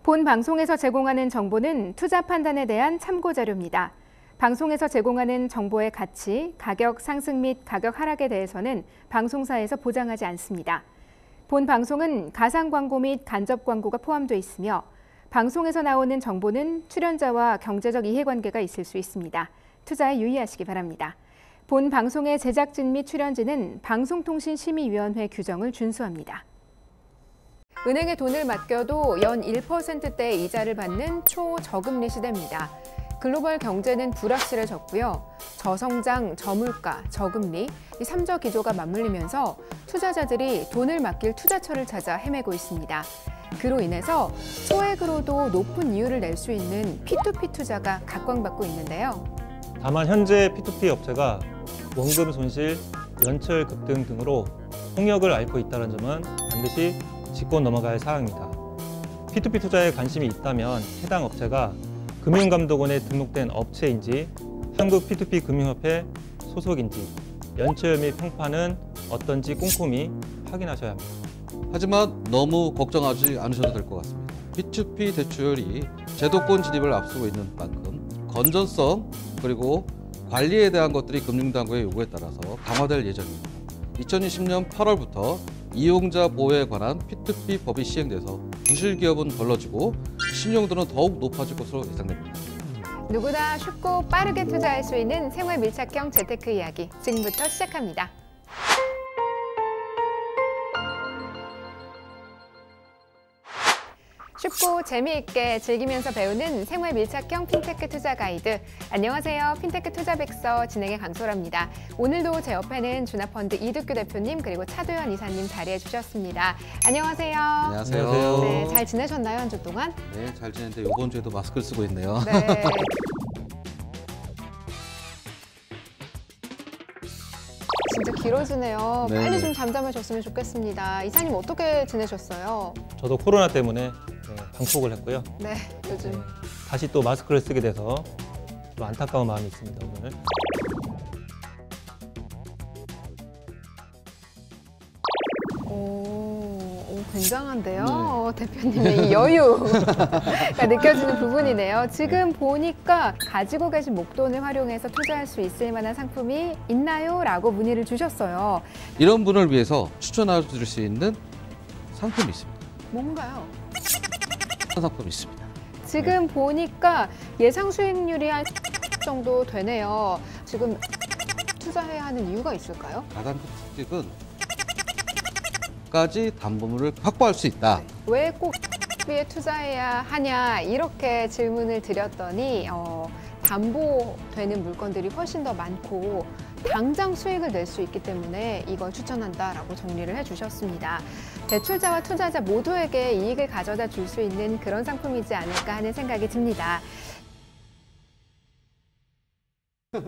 본 방송에서 제공하는 정보는 투자 판단에 대한 참고 자료입니다. 방송에서 제공하는 정보의 가치, 가격 상승 및 가격 하락에 대해서는 방송사에서 보장하지 않습니다. 본 방송은 가상 광고 및 간접 광고가 포함되어 있으며 방송에서 나오는 정보는 출연자와 경제적 이해관계가 있을 수 있습니다. 투자에 유의하시기 바랍니다. 본 방송의 제작진 및 출연진은 방송통신심의위원회 규정을 준수합니다. 은행에 돈을 맡겨도 연 1%대 이자를 받는 초저금리 시대입니다. 글로벌 경제는 불확실해졌고요. 저성장, 저물가, 저금리, 이 3저 기조가 맞물리면서 투자자들이 돈을 맡길 투자처를 찾아 헤매고 있습니다. 그로 인해서 소액으로도 높은 이율을 낼 수 있는 P2P 투자가 각광받고 있는데요. 다만 현재 P2P 업체가 원금 손실, 연체율 급등 등으로 폭력을 앓고 있다는 점은 반드시 짚고 넘어갈 사항입니다. P2P 투자에 관심이 있다면 해당 업체가 금융감독원에 등록된 업체인지, 한국 P2P 금융협회 소속인지, 연체율 및 평판은 어떤지 꼼꼼히 확인하셔야 합니다. 하지만 너무 걱정하지 않으셔도 될 것 같습니다. P2P 대출이 제도권 진입을 앞두고 있는 만큼 건전성 그리고 관리에 대한 것들이 금융당국의 요구에 따라서 강화될 예정입니다. 2020년 8월부터 이용자 보호에 관한 P2P 법이 시행돼서 부실기업은 걸러지고 신용도는 더욱 높아질 것으로 예상됩니다. 누구나 쉽고 빠르게 투자할 수 있는 생활 밀착형 재테크 이야기 지금부터 시작합니다. 쉽고 재미있게 즐기면서 배우는 생활 밀착형 핀테크 투자 가이드. 안녕하세요. 핀테크 투자 백서 진행의 강소라입니다. 오늘도 제 옆에는 주나펀드 이득규 대표님 그리고 차도현 이사님 자리해 주셨습니다. 안녕하세요. 안녕하세요. 네, 잘 지내셨나요, 한 주 동안? 네, 잘 지냈는데 이번 주에도 마스크를 쓰고 있네요. 네. 진짜 길어지네요. 네. 빨리 좀 잠잠해졌으면 좋겠습니다. 이사님 어떻게 지내셨어요? 저도 코로나 때문에 방콕을 했고요. 네, 요즘. 다시 또 마스크를 쓰게 돼서 좀 안타까운 마음이 있습니다, 오늘. 굉장한데요. 대표님의 이 여유가 느껴지는 부분이네요. 지금 보니까 가지고 계신 목돈을 활용해서 투자할 수 있을 만한 상품이 있나요? 라고 문의를 주셨어요. 이런 분을 위해서 추천해 드릴 수 있는 상품이 있습니다. 뭔가요? 상품이 있습니다. 지금 보니까 예상 수익률이 한 정도 되네요. 지금 투자해야 하는 이유가 있을까요? 가장 큰 특징은 까지 담보물을 확보할 수 있다. 왜 꼭 P에 투자해야 하냐 이렇게 질문을 드렸더니 담보되는 물건들이 훨씬 더 많고 당장 수익을 낼 수 있기 때문에 이걸 추천한다라고 정리를 해주셨습니다. 대출자와 투자자 모두에게 이익을 가져다 줄 수 있는 그런 상품이지 않을까 하는 생각이 듭니다.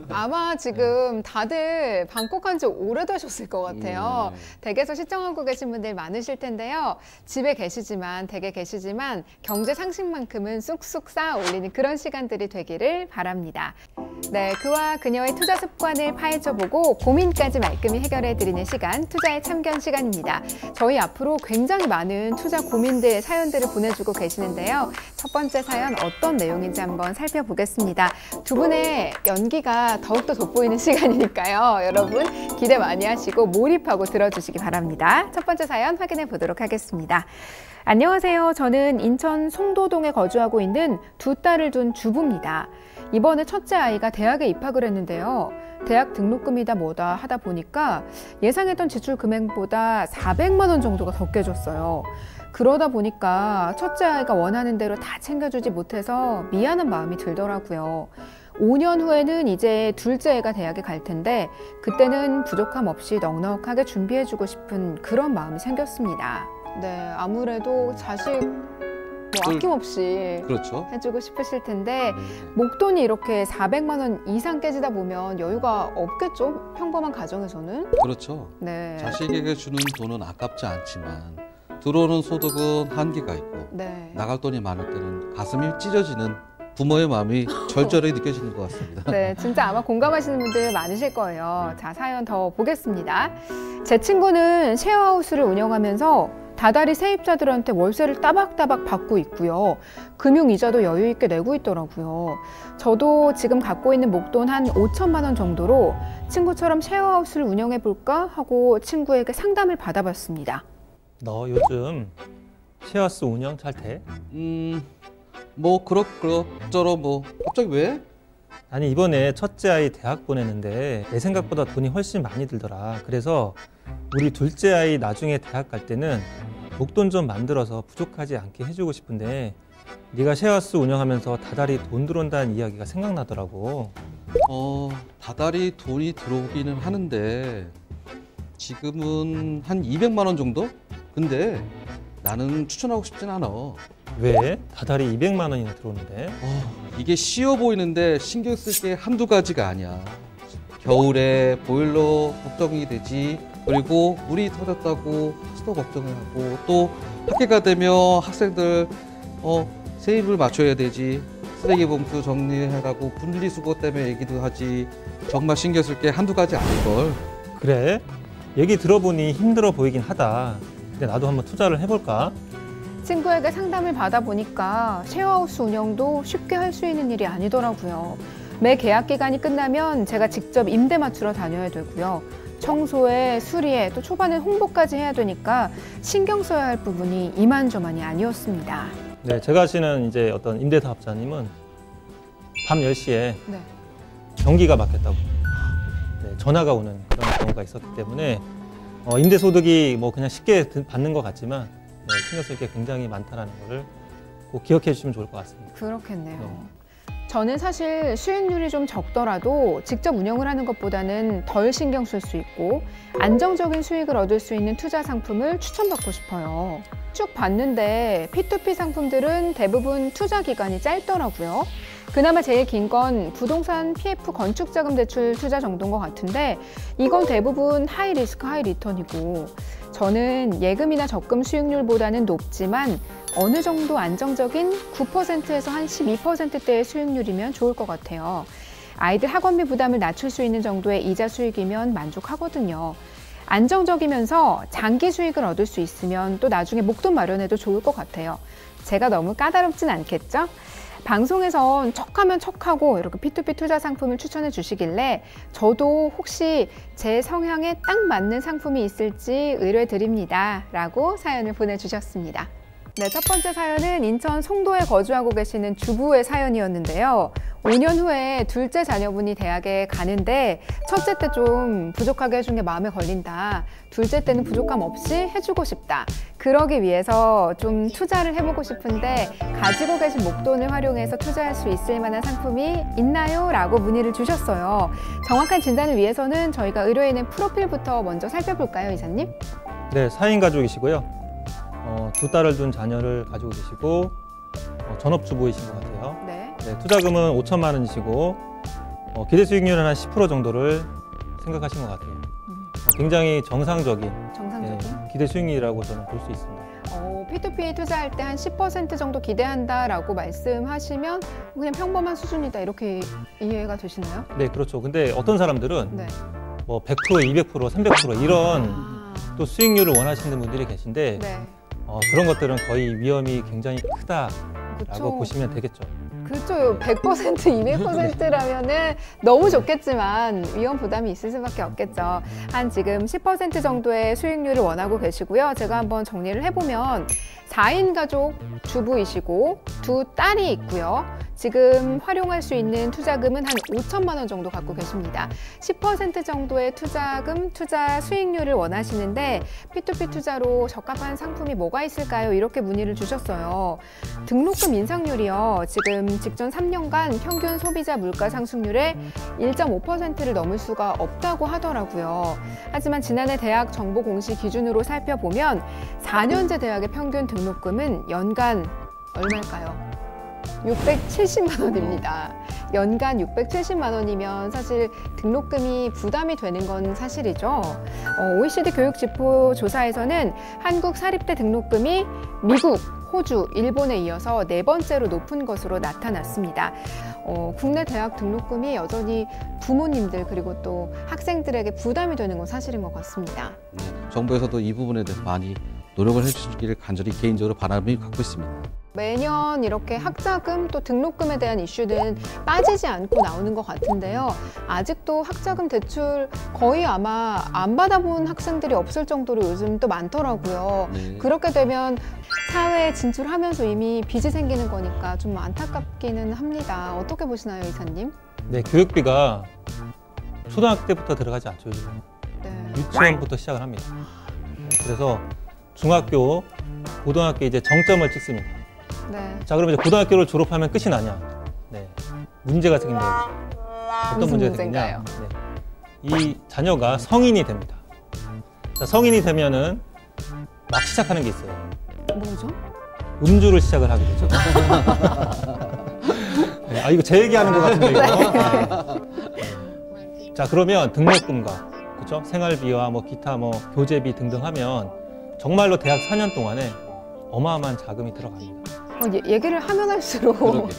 아마 지금 다들 방콕한 지 오래되셨을 것 같아요. 댁에서 시청하고 계신 분들 많으실 텐데요. 집에 계시지만, 댁에 계시지만 경제 상식만큼은 쑥쑥 쌓아 올리는 그런 시간들이 되기를 바랍니다. 네, 그와 그녀의 투자 습관을 파헤쳐보고 고민까지 말끔히 해결해드리는 시간, 투자의 참견 시간입니다. 저희 앞으로 굉장히 많은 투자 고민들, 사연들을 보내주고 계시는데요. 첫 번째 사연 어떤 내용인지 한번 살펴보겠습니다. 두 분의 연기가 더욱더 돋보이는 시간이니까요. 여러분 기대 많이 하시고 몰입하고 들어주시기 바랍니다. 첫 번째 사연 확인해 보도록 하겠습니다. 안녕하세요. 저는 인천 송도동에 거주하고 있는 두 딸을 둔 주부입니다. 이번에 첫째 아이가 대학에 입학을 했는데요. 대학 등록금이다 뭐다 하다 보니까 예상했던 지출 금액보다 400만 원 정도가 더 깨졌어요. 그러다 보니까 첫째 아이가 원하는 대로 다 챙겨주지 못해서 미안한 마음이 들더라고요. 5년 후에는 이제 둘째 애가 대학에 갈 텐데 그때는 부족함 없이 넉넉하게 준비해주고 싶은 그런 마음이 생겼습니다. 네, 아무래도 자식 아낌없이 그렇죠. 해주고 싶으실 텐데 목돈이 이렇게 400만 원 이상 깨지다 보면 여유가 없겠죠? 평범한 가정에서는. 그렇죠. 네. 자식에게 주는 돈은 아깝지 않지만 들어오는 소득은 한계가 있고 네. 나갈 돈이 많을 때는 가슴이 찢어지는 부모의 마음이 절절하게 느껴지는 것 같습니다. 네, 진짜 아마 공감하시는 분들 많으실 거예요. 자, 사연 더 보겠습니다. 제 친구는 쉐어하우스를 운영하면서 다달이 세입자들한테 월세를 따박따박 받고 있고요. 금융이자도 여유 있게 내고 있더라고요. 저도 지금 갖고 있는 목돈 한 5천만 원 정도로 친구처럼 쉐어하우스를 운영해 볼까 하고 친구에게 상담을 받아봤습니다. 너 요즘 쉐어하우스 운영 잘 돼? 뭐 그럭저럭 뭐 갑자기 왜? 아니 이번에 첫째 아이 대학 보내는데 내 생각보다 돈이 훨씬 많이 들더라. 그래서 우리 둘째 아이 나중에 대학 갈 때는 목돈 좀 만들어서 부족하지 않게 해주고 싶은데 네가 쉐어하우스 운영하면서 다달이 돈 들어온다는 이야기가 생각나더라고. 다달이 돈이 들어오기는 하는데 지금은 한 200만 원 정도? 근데 나는 추천하고 싶진 않아. 왜? 다달이 200만 원이나 들어오는데? 이게 쉬워 보이는데 신경 쓸 게 한두 가지가 아니야. 겨울에 보일러 걱정이 되지. 그리고 물이 터졌다고 수도 걱정을 하고, 또 학기가 되면 학생들 세입을 맞춰야 되지. 쓰레기 봉투 정리하라고 분리수거 때문에 얘기도 하지. 정말 신경 쓸 게 한두 가지 아닐걸. 그래? 얘기 들어보니 힘들어 보이긴 하다. 근데 나도 한번 투자를 해볼까? 친구에게 상담을 받아보니까 쉐어하우스 운영도 쉽게 할 수 있는 일이 아니더라고요. 매 계약 기간이 끝나면 제가 직접 임대 맞추러 다녀야 되고요. 청소에, 수리에, 또 초반에 홍보까지 해야 되니까 신경 써야 할 부분이 이만저만이 아니었습니다. 네, 제가 아시는 이제 어떤 임대사업자님은 밤 10시에 네. 전기가 막혔다고 전화가 오는 그런 경우가 있었기 때문에 임대소득이 뭐 그냥 쉽게 받는 것 같지만 신경 쓸 게 굉장히 많다는 것을 꼭 기억해 주시면 좋을 것 같습니다. 그렇겠네요. 저는 사실 수익률이 좀 적더라도 직접 운영을 하는 것보다는 덜 신경 쓸 수 있고 안정적인 수익을 얻을 수 있는 투자 상품을 추천받고 싶어요. 쭉 봤는데 P2P 상품들은 대부분 투자 기간이 짧더라고요. 그나마 제일 긴 건 부동산 PF 건축자금 대출 투자 정도인 것 같은데 이건 대부분 하이 리스크 하이 리턴이고 저는 예금이나 적금 수익률보다는 높지만 어느 정도 안정적인 9%에서 한 12%대의 수익률이면 좋을 것 같아요. 아이들 학원비 부담을 낮출 수 있는 정도의 이자 수익이면 만족하거든요. 안정적이면서 장기 수익을 얻을 수 있으면 또 나중에 목돈 마련해도 좋을 것 같아요. 제가 너무 까다롭진 않겠죠? 방송에선 척하면 척하고 이렇게 P2P 투자 상품을 추천해 주시길래 저도 혹시 제 성향에 딱 맞는 상품이 있을지 의뢰 드립니다 라고 사연을 보내주셨습니다. 네, 첫 번째 사연은 인천 송도에 거주하고 계시는 주부의 사연이었는데요. 5년 후에 둘째 자녀분이 대학에 가는데 첫째 때 좀 부족하게 해준 게 마음에 걸린다. 둘째 때는 부족함 없이 해주고 싶다. 그러기 위해서 좀 투자를 해보고 싶은데 가지고 계신 목돈을 활용해서 투자할 수 있을 만한 상품이 있나요? 라고 문의를 주셨어요. 정확한 진단을 위해서는 저희가 의뢰인의 프로필부터 먼저 살펴볼까요, 이사님? 네, 4인 가족이시고요. 두 딸을 둔 자녀를 가지고 계시고 전업주부이신 것 같아요. 네. 네, 투자금은 5천만 원이시고 기대 수익률은 한 10% 정도를 생각하신 것 같아요. 굉장히 정상적인 기대 수익률이라고 저는 볼 수 있습니다. P2P 투자할 때 한 10% 정도 기대한다라고 말씀하시면 그냥 평범한 수준이다 이렇게 이해가 되시나요? 네, 그렇죠. 근데 어떤 사람들은 네. 뭐 100%, 200%, 300% 이런 또 수익률을 원하시는 분들이 계신데 네. 그런 것들은 거의 위험이 굉장히 크다라고 그쵸. 보시면 되겠죠. 그렇죠. 100%, 200%라면은 너무 좋겠지만 위험 부담이 있을 수밖에 없겠죠. 한 지금 10% 정도의 수익률을 원하고 계시고요. 제가 한번 정리를 해보면 4인 가족 주부이시고 두 딸이 있고요. 지금 활용할 수 있는 투자금은 한 5천만 원 정도 갖고 계십니다. 10% 정도의 투자금, 투자 수익률을 원하시는데 P2P 투자로 적합한 상품이 뭐가 있을까요? 이렇게 문의를 주셨어요. 등록금 인상률이요. 지금 직전 3년간 평균 소비자 물가 상승률의 1.5%를 넘을 수가 없다고 하더라고요. 하지만 지난해 대학 정보 공시 기준으로 살펴보면 4년제 대학의 평균 등록금은 연간 얼마일까요? 670만 원입니다. 연간 670만 원이면 사실 등록금이 부담이 되는 건 사실이죠. OECD 교육지표 조사에서는 한국 사립대 등록금이 미국, 호주, 일본에 이어서 4번째로 높은 것으로 나타났습니다. 국내 대학 등록금이 여전히 부모님들 그리고 또 학생들에게 부담이 되는 건 사실인 것 같습니다. 네, 정부에서도 이 부분에 대해서 많이 노력을 해주시기를 간절히 개인적으로 바람을 갖고 있습니다. 매년 이렇게 학자금 또 등록금에 대한 이슈는 빠지지 않고 나오는 것 같은데요. 아직도 학자금 대출 거의 아마 안 받아본 학생들이 없을 정도로 요즘 또 많더라고요. 네. 그렇게 되면 사회에 진출하면서 이미 빚이 생기는 거니까 좀 안타깝기는 합니다. 어떻게 보시나요, 이사님? 네, 교육비가 초등학교 때부터 들어가지 않죠. 요즘은. 네. 유치원부터 시작을 합니다. 그래서 중학교, 고등학교 이제 정점을 찍습니다. 네. 자, 그러면 이제 고등학교를 졸업하면 끝이 나냐? 네, 문제가 생깁니다. 어떤 무슨 문제가 문제인가요? 생기냐? 네. 이 자녀가 성인이 됩니다. 자, 성인이 되면은 막 시작하는 게 있어요. 뭐죠? 음주를 시작을 하게 되죠. 네, 아, 이거 제 얘기하는 것 같은데 이거. 네. 자, 그러면 등록금과 그렇죠? 생활비와 뭐 기타 뭐 교재비 등등 하면 정말로 대학 4년 동안에 어마어마한 자금이 들어갑니다. 얘기를 하면 할수록 그러게요.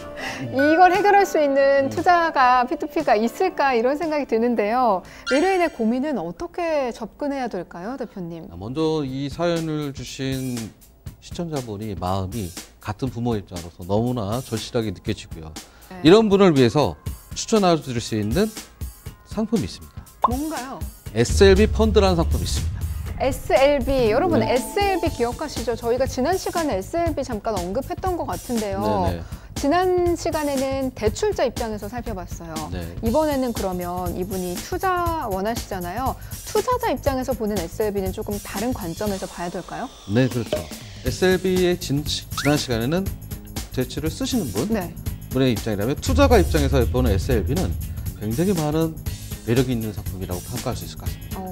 이걸 해결할 수 있는 투자가 P2P가 있을까 이런 생각이 드는데요. 의뢰인의 고민은 어떻게 접근해야 될까요, 대표님? 먼저 이 사연을 주신 시청자분이 마음이 같은 부모 입장으로서 너무나 절실하게 느껴지고요. 네. 이런 분을 위해서 추천해 드릴 수 있는 상품이 있습니다. 뭔가요? SLB 펀드라는 상품이 있습니다. SLB, 여러분 네. SLB 기억하시죠? 저희가 지난 시간에 SLB 잠깐 언급했던 것 같은데요. 네네. 지난 시간에는 대출자 입장에서 살펴봤어요. 네. 이번에는 그러면 이분이 투자 원하시잖아요. 투자자 입장에서 보는 SLB는 조금 다른 관점에서 봐야 될까요? 네, 그렇죠. SLB의 지난 시간에는 대출을 쓰시는 네. 분의 입장이라면 투자가 입장에서 보는 SLB는 굉장히 많은 매력이 있는 상품이라고 평가할 수 있을 것 같습니다.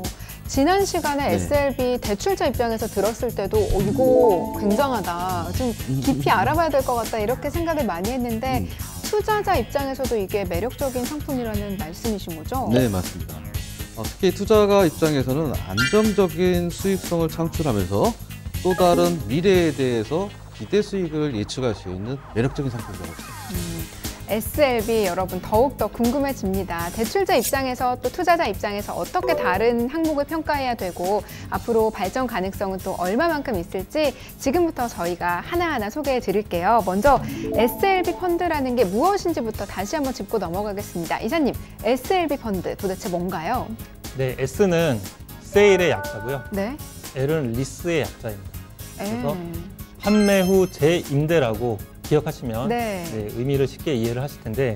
지난 시간에 네. SLB 대출자 입장에서 들었을 때도 이거 굉장하다. 좀 깊이 알아봐야 될 것 같다. 이렇게 생각을 많이 했는데 투자자 입장에서도 이게 매력적인 상품이라는 말씀이신 거죠? 네, 맞습니다. 특히 투자가 입장에서는 안정적인 수익성을 창출하면서 또 다른 미래에 대해서 기대 수익을 예측할 수 있는 매력적인 상품이라고 합니다. SLB 여러분 더욱더 궁금해집니다. 대출자 입장에서 또 투자자 입장에서 어떻게 다른 항목을 평가해야 되고 앞으로 발전 가능성은 또 얼마만큼 있을지 지금부터 저희가 하나하나 소개해 드릴게요. 먼저 SLB 펀드라는 게 무엇인지부터 다시 한번 짚고 넘어가겠습니다. 이사님, SLB 펀드 도대체 뭔가요? 네, S는 세일의 약자고요. 네. L은 리스의 약자입니다. 그래서 에. 판매 후 재임대라고 기억하시면 네. 네, 의미를 쉽게 이해를 하실 텐데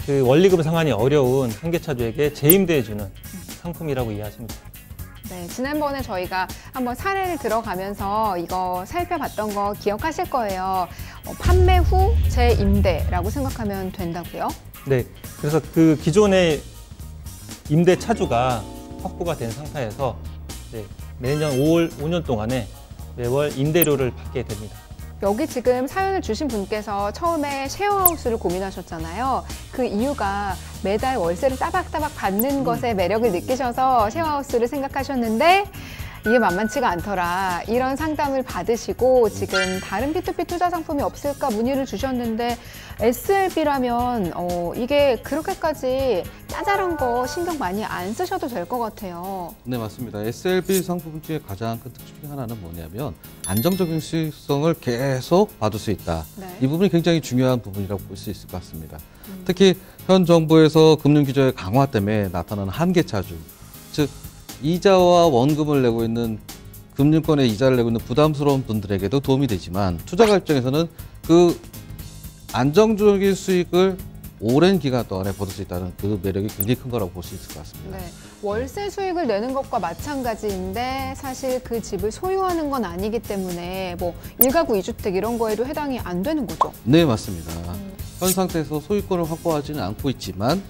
그 원리금 상환이 어려운 한계차주에게 재임대해주는 상품이라고 이해하시면 됩니다. 네, 지난번에 저희가 한번 사례를 들어가면서 이거 살펴봤던 거 기억하실 거예요. 판매 후 재임대라고 생각하면 된다고요? 네, 그래서 그 기존의 임대 차주가 확보가 된 상태에서 네, 매년 5년 동안에 매월 임대료를 받게 됩니다. 여기 지금 사연을 주신 분께서 처음에 쉐어하우스를 고민하셨잖아요. 그 이유가 매달 월세를 따박따박 받는 것에 매력을 느끼셔서 쉐어하우스를 생각하셨는데 이게 만만치가 않더라. 이런 상담을 받으시고 지금 다른 P2P 투자 상품이 없을까 문의를 주셨는데 SLB라면 이게 그렇게까지 짜잘한 거 신경 많이 안 쓰셔도 될 것 같아요. 네, 맞습니다. SLB 상품 중에 가장 큰 특징 중에 하나는 뭐냐면 안정적인 수익성을 계속 받을 수 있다. 네. 이 부분이 굉장히 중요한 부분이라고 볼 수 있을 것 같습니다. 특히 현 정부에서 금융규제 강화 때문에 나타나는 한계차주, 즉 이자와 원금을 내고 있는 금융권에 이자를 내고 있는 부담스러운 분들에게도 도움이 되지만 투자가 입장에서는 그 안정적인 수익을 오랜 기간 동안에 받을 수 있다는 그 매력이 굉장히 큰 거라고 볼 수 있을 것 같습니다. 네, 월세 수익을 내는 것과 마찬가지인데 사실 그 집을 소유하는 건 아니기 때문에 뭐 1가구 2주택 이런 거에도 해당이 안 되는 거죠? 네, 맞습니다. 현 상태에서 소유권을 확보하지는 않고 있지만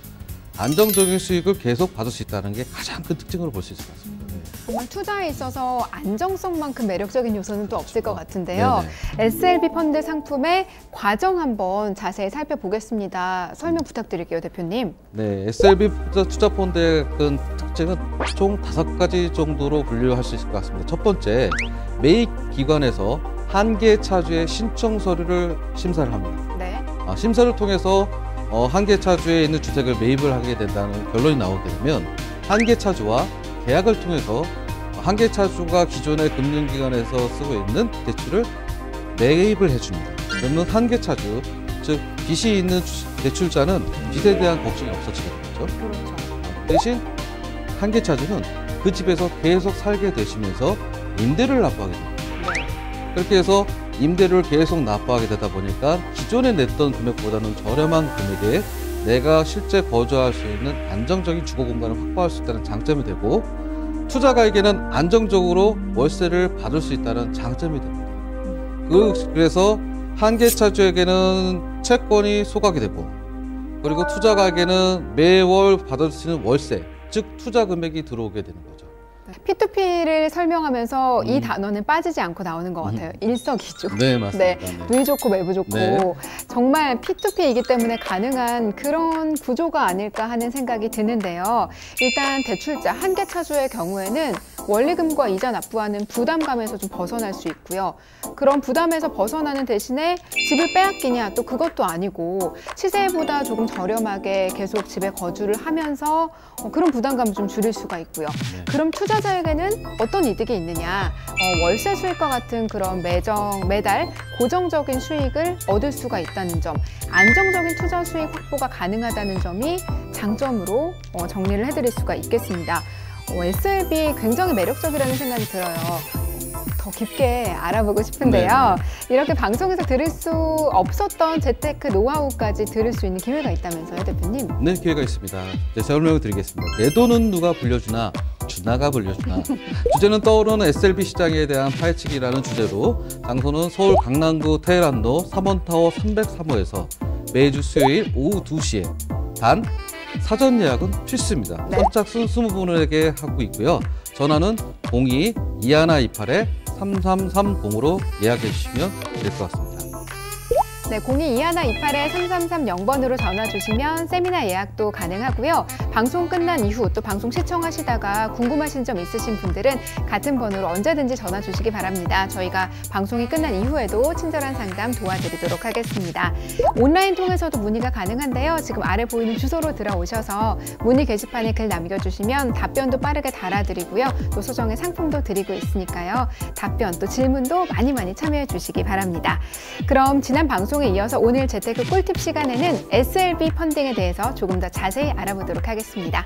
안정적인 수익을 계속 받을 수 있다는 게 가장 큰 특징으로 볼 수 있을 것 같습니다. 네. 정말 투자에 있어서 안정성만큼 매력적인 요소는 또 없을 것 같은데요. 네네. SLB 펀드 상품의 과정 한번 자세히 살펴보겠습니다. 설명 부탁드릴게요, 대표님. 네, SLB 투자 펀드의 큰 특징은 총 5가지 정도로 분류할 수 있을 것 같습니다. 첫 번째, 매입 기관에서 한계 차주의 신청 서류를 심사를 합니다. 네. 심사를 통해서 한계 차주에 있는 주택을 매입을 하게 된다는 결론이 나오게 되면 한계 차주와 계약을 통해서 한계차주가 기존의 금융기관에서 쓰고 있는 대출을 매입을 해줍니다. 그러면 한계차주, 즉 빚이 있는 대출자는 빚에 대한 걱정이 없어지게 되죠. 그렇죠. 대신 한계차주는 그 집에서 계속 살게 되시면서 임대료를 납부하게 됩니다. 네. 그렇게 해서 임대료를 계속 납부하게 되다 보니까 기존에 냈던 금액보다는 저렴한 금액에 내가 실제 거주할 수 있는 안정적인 주거 공간을 확보할 수 있다는 장점이 되고, 투자가에게는 안정적으로 월세를 받을 수 있다는 장점이 됩니다. 그래서 한계차주에게는 채권이 소각이 되고, 그리고 투자가에게는 매월 받을 수 있는 월세, 즉 투자 금액이 들어오게 되는 거죠. P2P를 설명하면서 이 단어는 빠지지 않고 나오는 것 같아요. 일석이조. 네, 맞습니다. 네, 네. 누이 좋고 매부 좋고. 네. 정말 P2P이기 때문에 가능한 그런 구조가 아닐까 하는 생각이 드는데요. 일단 대출자, 한계차주의 경우에는 원리금과 이자 납부하는 부담감에서 좀 벗어날 수 있고요. 그런 부담에서 벗어나는 대신에 집을 빼앗기냐, 또 그것도 아니고 시세보다 조금 저렴하게 계속 집에 거주를 하면서 그런 부담감을 좀 줄일 수가 있고요. 네. 그럼 투자자에게는 어떤 이득이 있느냐? 월세 수익과 같은 그런 매달 고정적인 수익을 얻을 수가 있다는 점, 안정적인 투자 수익 확보가 가능하다는 점이 장점으로 정리를 해드릴 수가 있겠습니다. SLB 굉장히 매력적이라는 생각이 들어요. 더 깊게 알아보고 싶은데요. 이렇게 방송에서 들을 수 없었던 재테크 노하우까지 들을 수 있는 기회가 있다면서요, 대표님? 네, 기회가 있습니다. 이제 설명을 드리겠습니다. 내 돈은 누가 불려주나, 주나가 불려주나. 주제는 떠오르는 SLB 시장에 대한 파헤치기라는 주제로, 장소는 서울 강남구 테헤란로 3원타워 303호에서 매주 수요일 오후 2시에 단 사전 예약은 필수입니다. 네. 선착순 20분에게 하고 있고요. 전화는 02-2128-3330으로 예약해 주시면 될 것 같습니다. 네, 02-2128-3330번으로 전화 주시면 세미나 예약도 가능하고요. 방송 끝난 이후 또 방송 시청하시다가 궁금하신 점 있으신 분들은 같은 번호로 언제든지 전화 주시기 바랍니다. 저희가 방송이 끝난 이후에도 친절한 상담 도와드리도록 하겠습니다. 온라인 통해서도 문의가 가능한데요. 지금 아래 보이는 주소로 들어오셔서 문의 게시판에 글 남겨주시면 답변도 빠르게 달아드리고요. 또 소정의 상품도 드리고 있으니까요. 답변 또 질문도 많이 참여해 주시기 바랍니다. 그럼 지난 방송에 이어서 오늘 재테크 꿀팁 시간에는 SLB 펀딩에 대해서 조금 더 자세히 알아보도록 하겠습니다.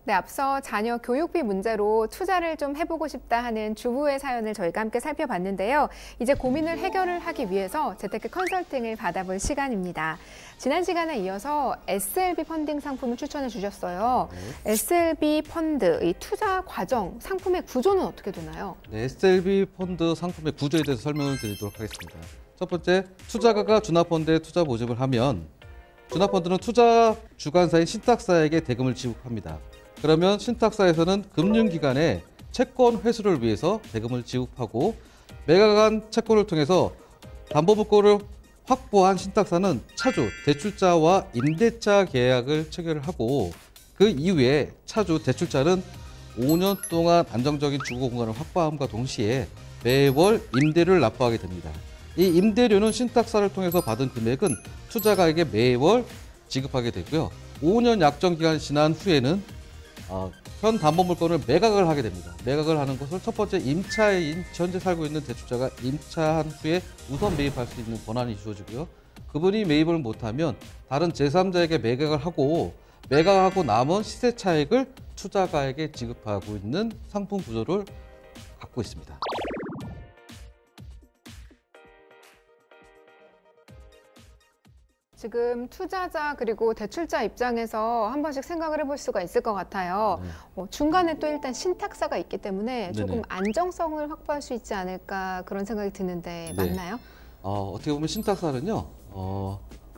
네, 앞서 자녀 교육비 문제로 투자를 좀 해보고 싶다 하는 주부의 사연을 저희가 함께 살펴봤는데요. 이제 고민을 해결을 하기 위해서 재테크 컨설팅을 받아볼 시간입니다. 지난 시간에 이어서 SLB 펀딩 상품을 추천해 주셨어요. 네. SLB 펀드, 이 투자 과정, 상품의 구조는 어떻게 되나요? 네, SLB 펀드 상품의 구조에 대해서 설명을 드리도록 하겠습니다. 첫 번째, 투자가가 주납펀드에 투자 모집을 하면 주납펀드는 투자 주관사인 신탁사에게 대금을 지급합니다. 그러면 신탁사에서는 금융기관에 채권 회수를 위해서 대금을 지급하고, 매각한 채권을 통해서 담보물권을 확보한 신탁사는 차주, 대출자와 임대차 계약을 체결을 하고, 그 이후에 차주, 대출자는 5년 동안 안정적인 주거 공간을 확보함과 동시에 매월 임대료를 납부하게 됩니다. 이 임대료는 신탁사를 통해서 받은 금액은 투자가에게 매월 지급하게 되고요. 5년 약정 기간이 지난 후에는 현 담보물권을 매각을 하게 됩니다. 매각을 하는 것을 첫 번째 임차인, 현재 살고 있는 대출자가 임차한 후에 우선 매입할 수 있는 권한이 주어지고요. 그분이 매입을 못하면 다른 제3자에게 매각을 하고, 매각하고 남은 시세 차익을 투자가에게 지급하고 있는 상품 구조를 갖고 있습니다. 지금 투자자 그리고 대출자 입장에서 한 번씩 생각을 해볼 수가 있을 것 같아요. 중간에 또 일단 신탁사가 있기 때문에 조금 안정성을 확보할 수 있지 않을까 그런 생각이 드는데 맞나요? 어떻게 보면 신탁사는요,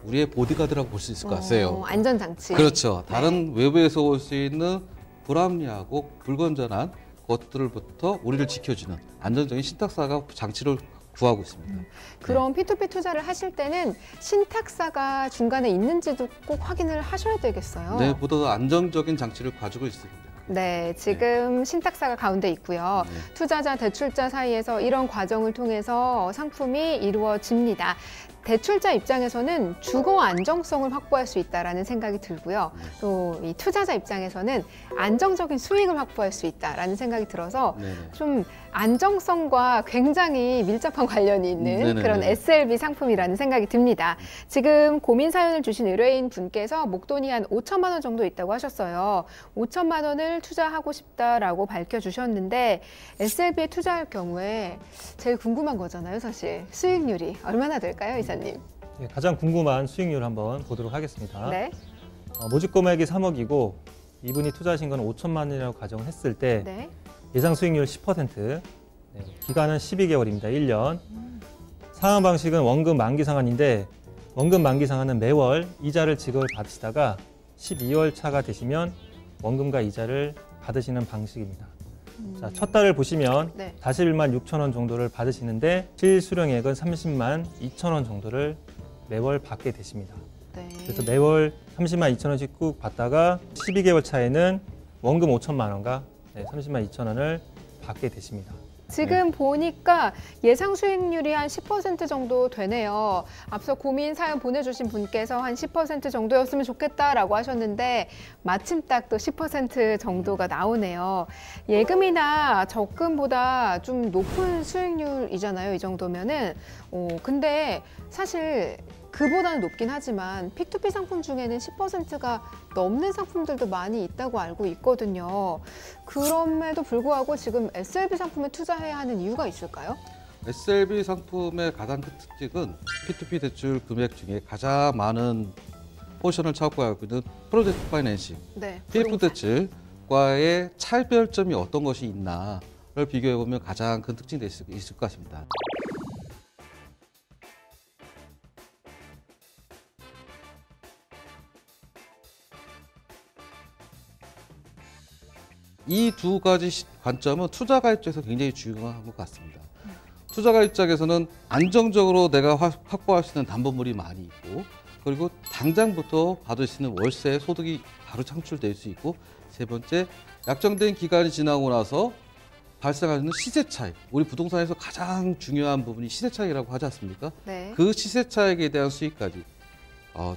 우리의 보디가드라고 볼 수 있을 것 같아요. 안전장치. 그렇죠. 다른 외부에서 올 수 있는 불합리하고 불건전한 것들로부터 우리를 지켜주는 안전적인 신탁사가 장치를 구하고 있습니다. 그럼 P2P 투자를 하실 때는 신탁사가 중간에 있는지도 꼭 확인을 하셔야 되겠어요. 네, 보다 더 안정적인 장치를 가지고 있습니다. 네, 지금 신탁사가 가운데 있고요. 네. 투자자, 대출자 사이에서 이런 과정을 통해서 상품이 이루어집니다. 대출자 입장에서는 주거 안정성을 확보할 수 있다라는 생각이 들고요. 또 이 투자자 입장에서는 안정적인 수익을 확보할 수 있다라는 생각이 들어서 네네. 좀 안정성과 굉장히 밀접한 관련이 있는 네네네. 그런 SLB 상품이라는 생각이 듭니다. 지금 고민 사연을 주신 의뢰인 분께서 목돈이 한 5천만 원 정도 있다고 하셨어요. 5천만 원을 투자하고 싶다라고 밝혀주셨는데 SLB에 투자할 경우에 제일 궁금한 거잖아요, 사실. 수익률이 얼마나 될까요, 이사님? 예, 가장 궁금한 수익률 한번 보도록 하겠습니다. 네. 모집 금액이 3억이고 이분이 투자하신 건 5천만 원이라고 가정했을 때 네. 예상 수익률 10%, 네, 기간은 12개월입니다. 1년. 상환 방식은 원금 만기 상환인데 원금 만기 상환은 매월 이자를 지급을 받으시다가 12월 차가 되시면 원금과 이자를 받으시는 방식입니다. 자, 첫 달을 보시면 네. 41만 6천 원 정도를 받으시는데 실수령액은 30만 2천 원 정도를 매월 받게 되십니다. 네. 그래서 매월 30만 2천 원씩 꾹 받다가 12개월 차에는 원금 5천만 원과 30만 2천 원을 받게 되십니다. 지금 보니까 예상 수익률이 한 10% 정도 되네요. 앞서 고민 사연 보내주신 분께서 한 10% 정도였으면 좋겠다라고 하셨는데 마침 딱 또 10% 정도가 나오네요. 예금이나 적금보다 좀 높은 수익률이잖아요. 이 정도면은. 근데 사실 그보다는 높긴 하지만 P2P 상품 중에는 10%가 넘는 상품들도 많이 있다고 알고 있거든요. 그럼에도 불구하고 지금 SLB 상품에 투자해야 하는 이유가 있을까요? SLB 상품의 가장 큰 특징은 P2P 대출 금액 중에 가장 많은 포션을 차지하고 있는 프로젝트 파이낸싱, 네. PF 대출과의 차별점이 어떤 것이 있나를 비교해 보면 가장 큰 특징이 있을 것 같습니다. 이 두 가지 관점은 투자가 입장에서 굉장히 중요한 것 같습니다. 투자가 입장에서는 안정적으로 내가 확보할 수 있는 담보물이 많이 있고, 그리고 당장부터 받을 수 있는 월세 소득이 바로 창출될 수 있고, 세 번째, 약정된 기간이 지나고 나서 발생하는 시세 차익. 우리 부동산에서 가장 중요한 부분이 시세 차익이라고 하지 않습니까? 네. 그 시세 차익에 대한 수익까지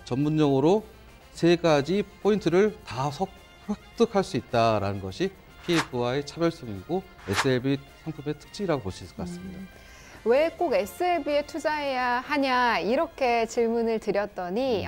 전문용어로 세 가지 포인트를 다 획득할 수 있다는 것이 PF와의 차별성이고 SLB 상품의 특징이라고 볼 수 있을 것 같습니다. 왜 꼭 SLB에 투자해야 하냐 이렇게 질문을 드렸더니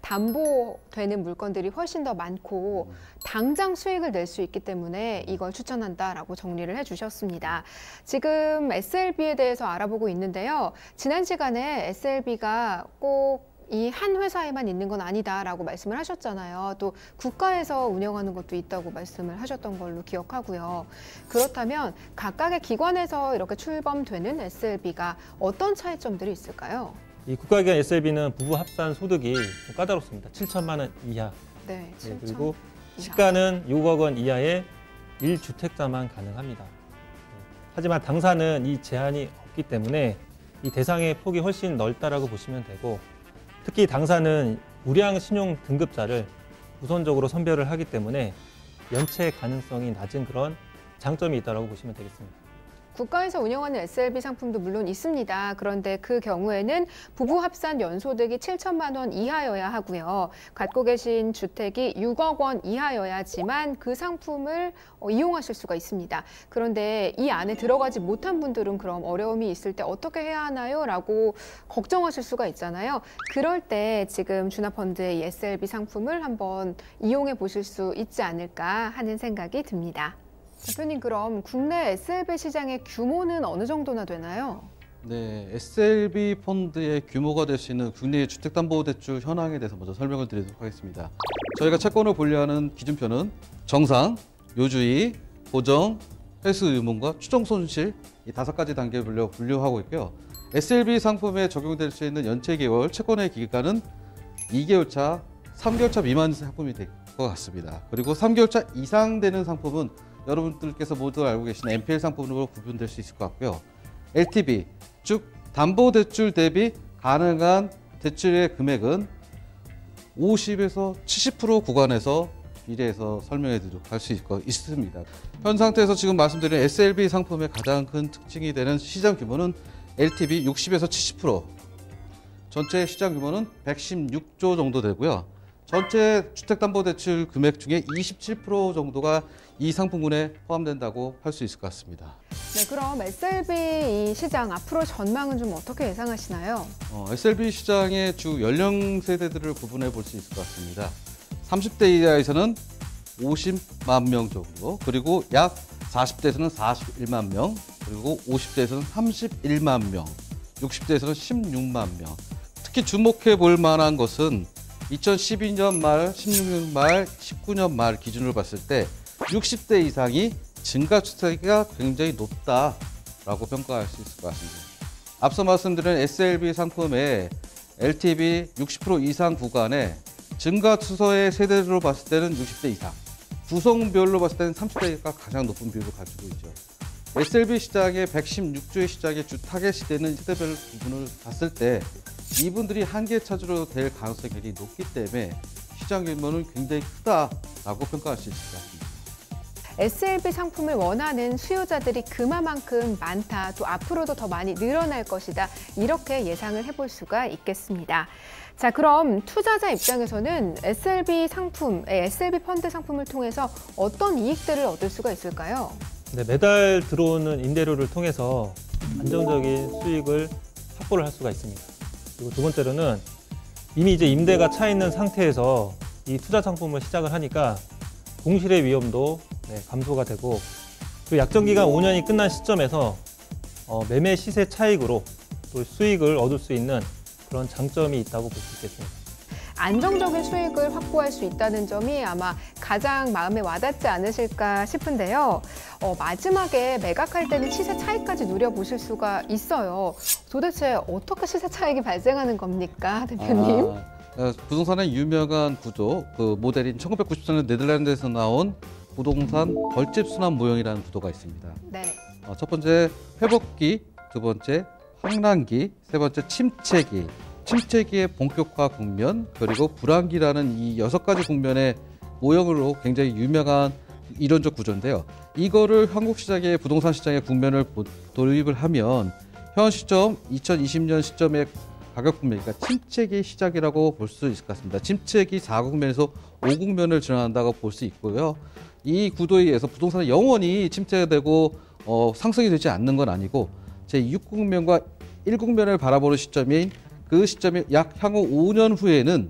담보되는 물건들이 훨씬 더 많고 당장 수익을 낼 수 있기 때문에 이걸 추천한다라고 정리를 해주셨습니다. 지금 SLB에 대해서 알아보고 있는데요. 지난 시간에 SLB가 꼭 이 한 회사에만 있는 건 아니다라고 말씀을 하셨잖아요. 또 국가에서 운영하는 것도 있다고 말씀을 하셨던 걸로 기억하고요. 그렇다면 각각의 기관에서 이렇게 출범되는 SLB가 어떤 차이점들이 있을까요? 이 국가기관 SLB는 부부 합산 소득이 좀 까다롭습니다. 7천만 원 이하. 네, 7천 그리고 이하. 시가는 6억 원 이하의 1주택자만 가능합니다. 하지만 당사는 이 제한이 없기 때문에 이 대상의 폭이 훨씬 넓다라고 보시면 되고, 특히 당사는 우량 신용 등급자를 우선적으로 선별을 하기 때문에 연체 가능성이 낮은 그런 장점이 있다고 보시면 되겠습니다. 국가에서 운영하는 SLB 상품도 물론 있습니다. 그런데 그 경우에는 부부 합산 연소득이 7천만 원 이하여야 하고요. 갖고 계신 주택이 6억 원 이하여야지만 그 상품을 이용하실 수가 있습니다. 그런데 이 안에 들어가지 못한 분들은 그럼 어려움이 있을 때 어떻게 해야 하나요? 라고 걱정하실 수가 있잖아요. 그럴 때 지금 주나펀드의 이 SLB 상품을 한번 이용해 보실 수 있지 않을까 하는 생각이 듭니다. 대표님, 그럼 국내 SLB 시장의 규모는 어느 정도나 되나요? 네, SLB 펀드의 규모가 될 수 있는 국내의 주택담보대출 현황에 대해서 먼저 설명을 드리도록 하겠습니다. 저희가 채권을 분류하는 기준표는 정상, 요주의, 보정, 회수 의문과 추정 손실 이 5가지 단계로 분류하고 있고요. SLB 상품에 적용될 수 있는 연체 개월, 채권의 기간은 2개월 차, 3개월 차 미만 상품이 될 것 같습니다. 그리고 3개월 차 이상 되는 상품은 여러분들께서 모두 알고 계신 NPL 상품으로 구분될 수 있을 것 같고요. LTV, 즉 담보대출 대비 가능한 대출의 금액은 50에서 70% 구간에서 미래에서 설명해 드리도록 할 수 있습니다. 현 상태에서 지금 말씀드린 SLB 상품의 가장 큰 특징이 되는 시장 규모는 LTV 60에서 70%, 전체 시장 규모는 116조 정도 되고요. 전체 주택담보대출 금액 중에 27% 정도가 이 상품군에 포함된다고 할 수 있을 것 같습니다. 네, 그럼 SLB 이 시장 앞으로 전망은 좀 어떻게 예상하시나요? SLB 시장의 주 연령 세대들을 구분해 볼 수 있을 것 같습니다. 30대 이하에서는 50만 명 정도, 그리고 약 40대에서는 41만 명, 그리고 50대에서는 31만 명, 60대에서는 16만 명. 특히 주목해 볼 만한 것은 2012년 말, 16년 말, 19년 말 기준으로 봤을 때 60대 이상이 증가 추세가 굉장히 높다라고 평가할 수 있을 것 같습니다. 앞서 말씀드린 SLB 상품의 LTV 60% 이상 구간에 증가 추세의 세대로 봤을 때는 60대 이상, 구성별로 봤을 때는 30대가 가장 높은 비율을 가지고 있죠. SLB 시장의 116조의 시장의 주 타겟이 되는 세대별 부분을 봤을 때 이분들이 한계 차주로 될 가능성이 굉장히 높기 때문에 시장 규모는 굉장히 크다라고 평가할 수 있을 것 같습니다. SLB 상품을 원하는 수요자들이 그만큼 많다, 또 앞으로도 더 많이 늘어날 것이다, 이렇게 예상을 해볼 수가 있겠습니다. 자, 그럼 투자자 입장에서는 SLB 상품, SLB 펀드 상품을 통해서 어떤 이익들을 얻을 수가 있을까요? 네, 매달 들어오는 임대료를 통해서 안정적인 수익을 확보를 할 수가 있습니다. 그리고 두 번째로는 이미 이제 임대가 차 있는 상태에서 이 투자 상품을 시작을 하니까 공실의 위험도 감소가 되고, 또 약정기간 5년이 끝난 시점에서 매매 시세 차익으로 또 수익을 얻을 수 있는 그런 장점이 있다고 볼 수 있겠습니다. 안정적인 수익을 확보할 수 있다는 점이 아마 가장 마음에 와닿지 않으실까 싶은데요. 마지막에 매각할 때는 시세 차익까지 누려보실 수가 있어요. 도대체 어떻게 시세 차익이 발생하는 겁니까, 대표님? 부동산의 유명한 구조, 그 모델인 1994년 네덜란드에서 나온 부동산 벌집 순환 모형이라는 구도가 있습니다. 네. 첫 번째 회복기, 두 번째 황란기, 세 번째 침체기. 침체기의 본격화 국면, 그리고 불황기라는 이 6가지 국면의 모형으로 굉장히 유명한 이론적 구조인데요. 이거를 한국 시장의 부동산 시장의 국면을 도입을 하면 현 시점 2020년 시점의 가격 국면, 그러니까 침체기 시작이라고 볼 수 있을 것 같습니다. 침체기 4국면에서 5국면을 지나간다고 볼 수 있고요. 이 구도에 의해서 부동산은 영원히 침체되고 상승이 되지 않는 건 아니고 제6국면과 1국면을 바라보는 시점인 그 시점이 약 향후 5년 후에는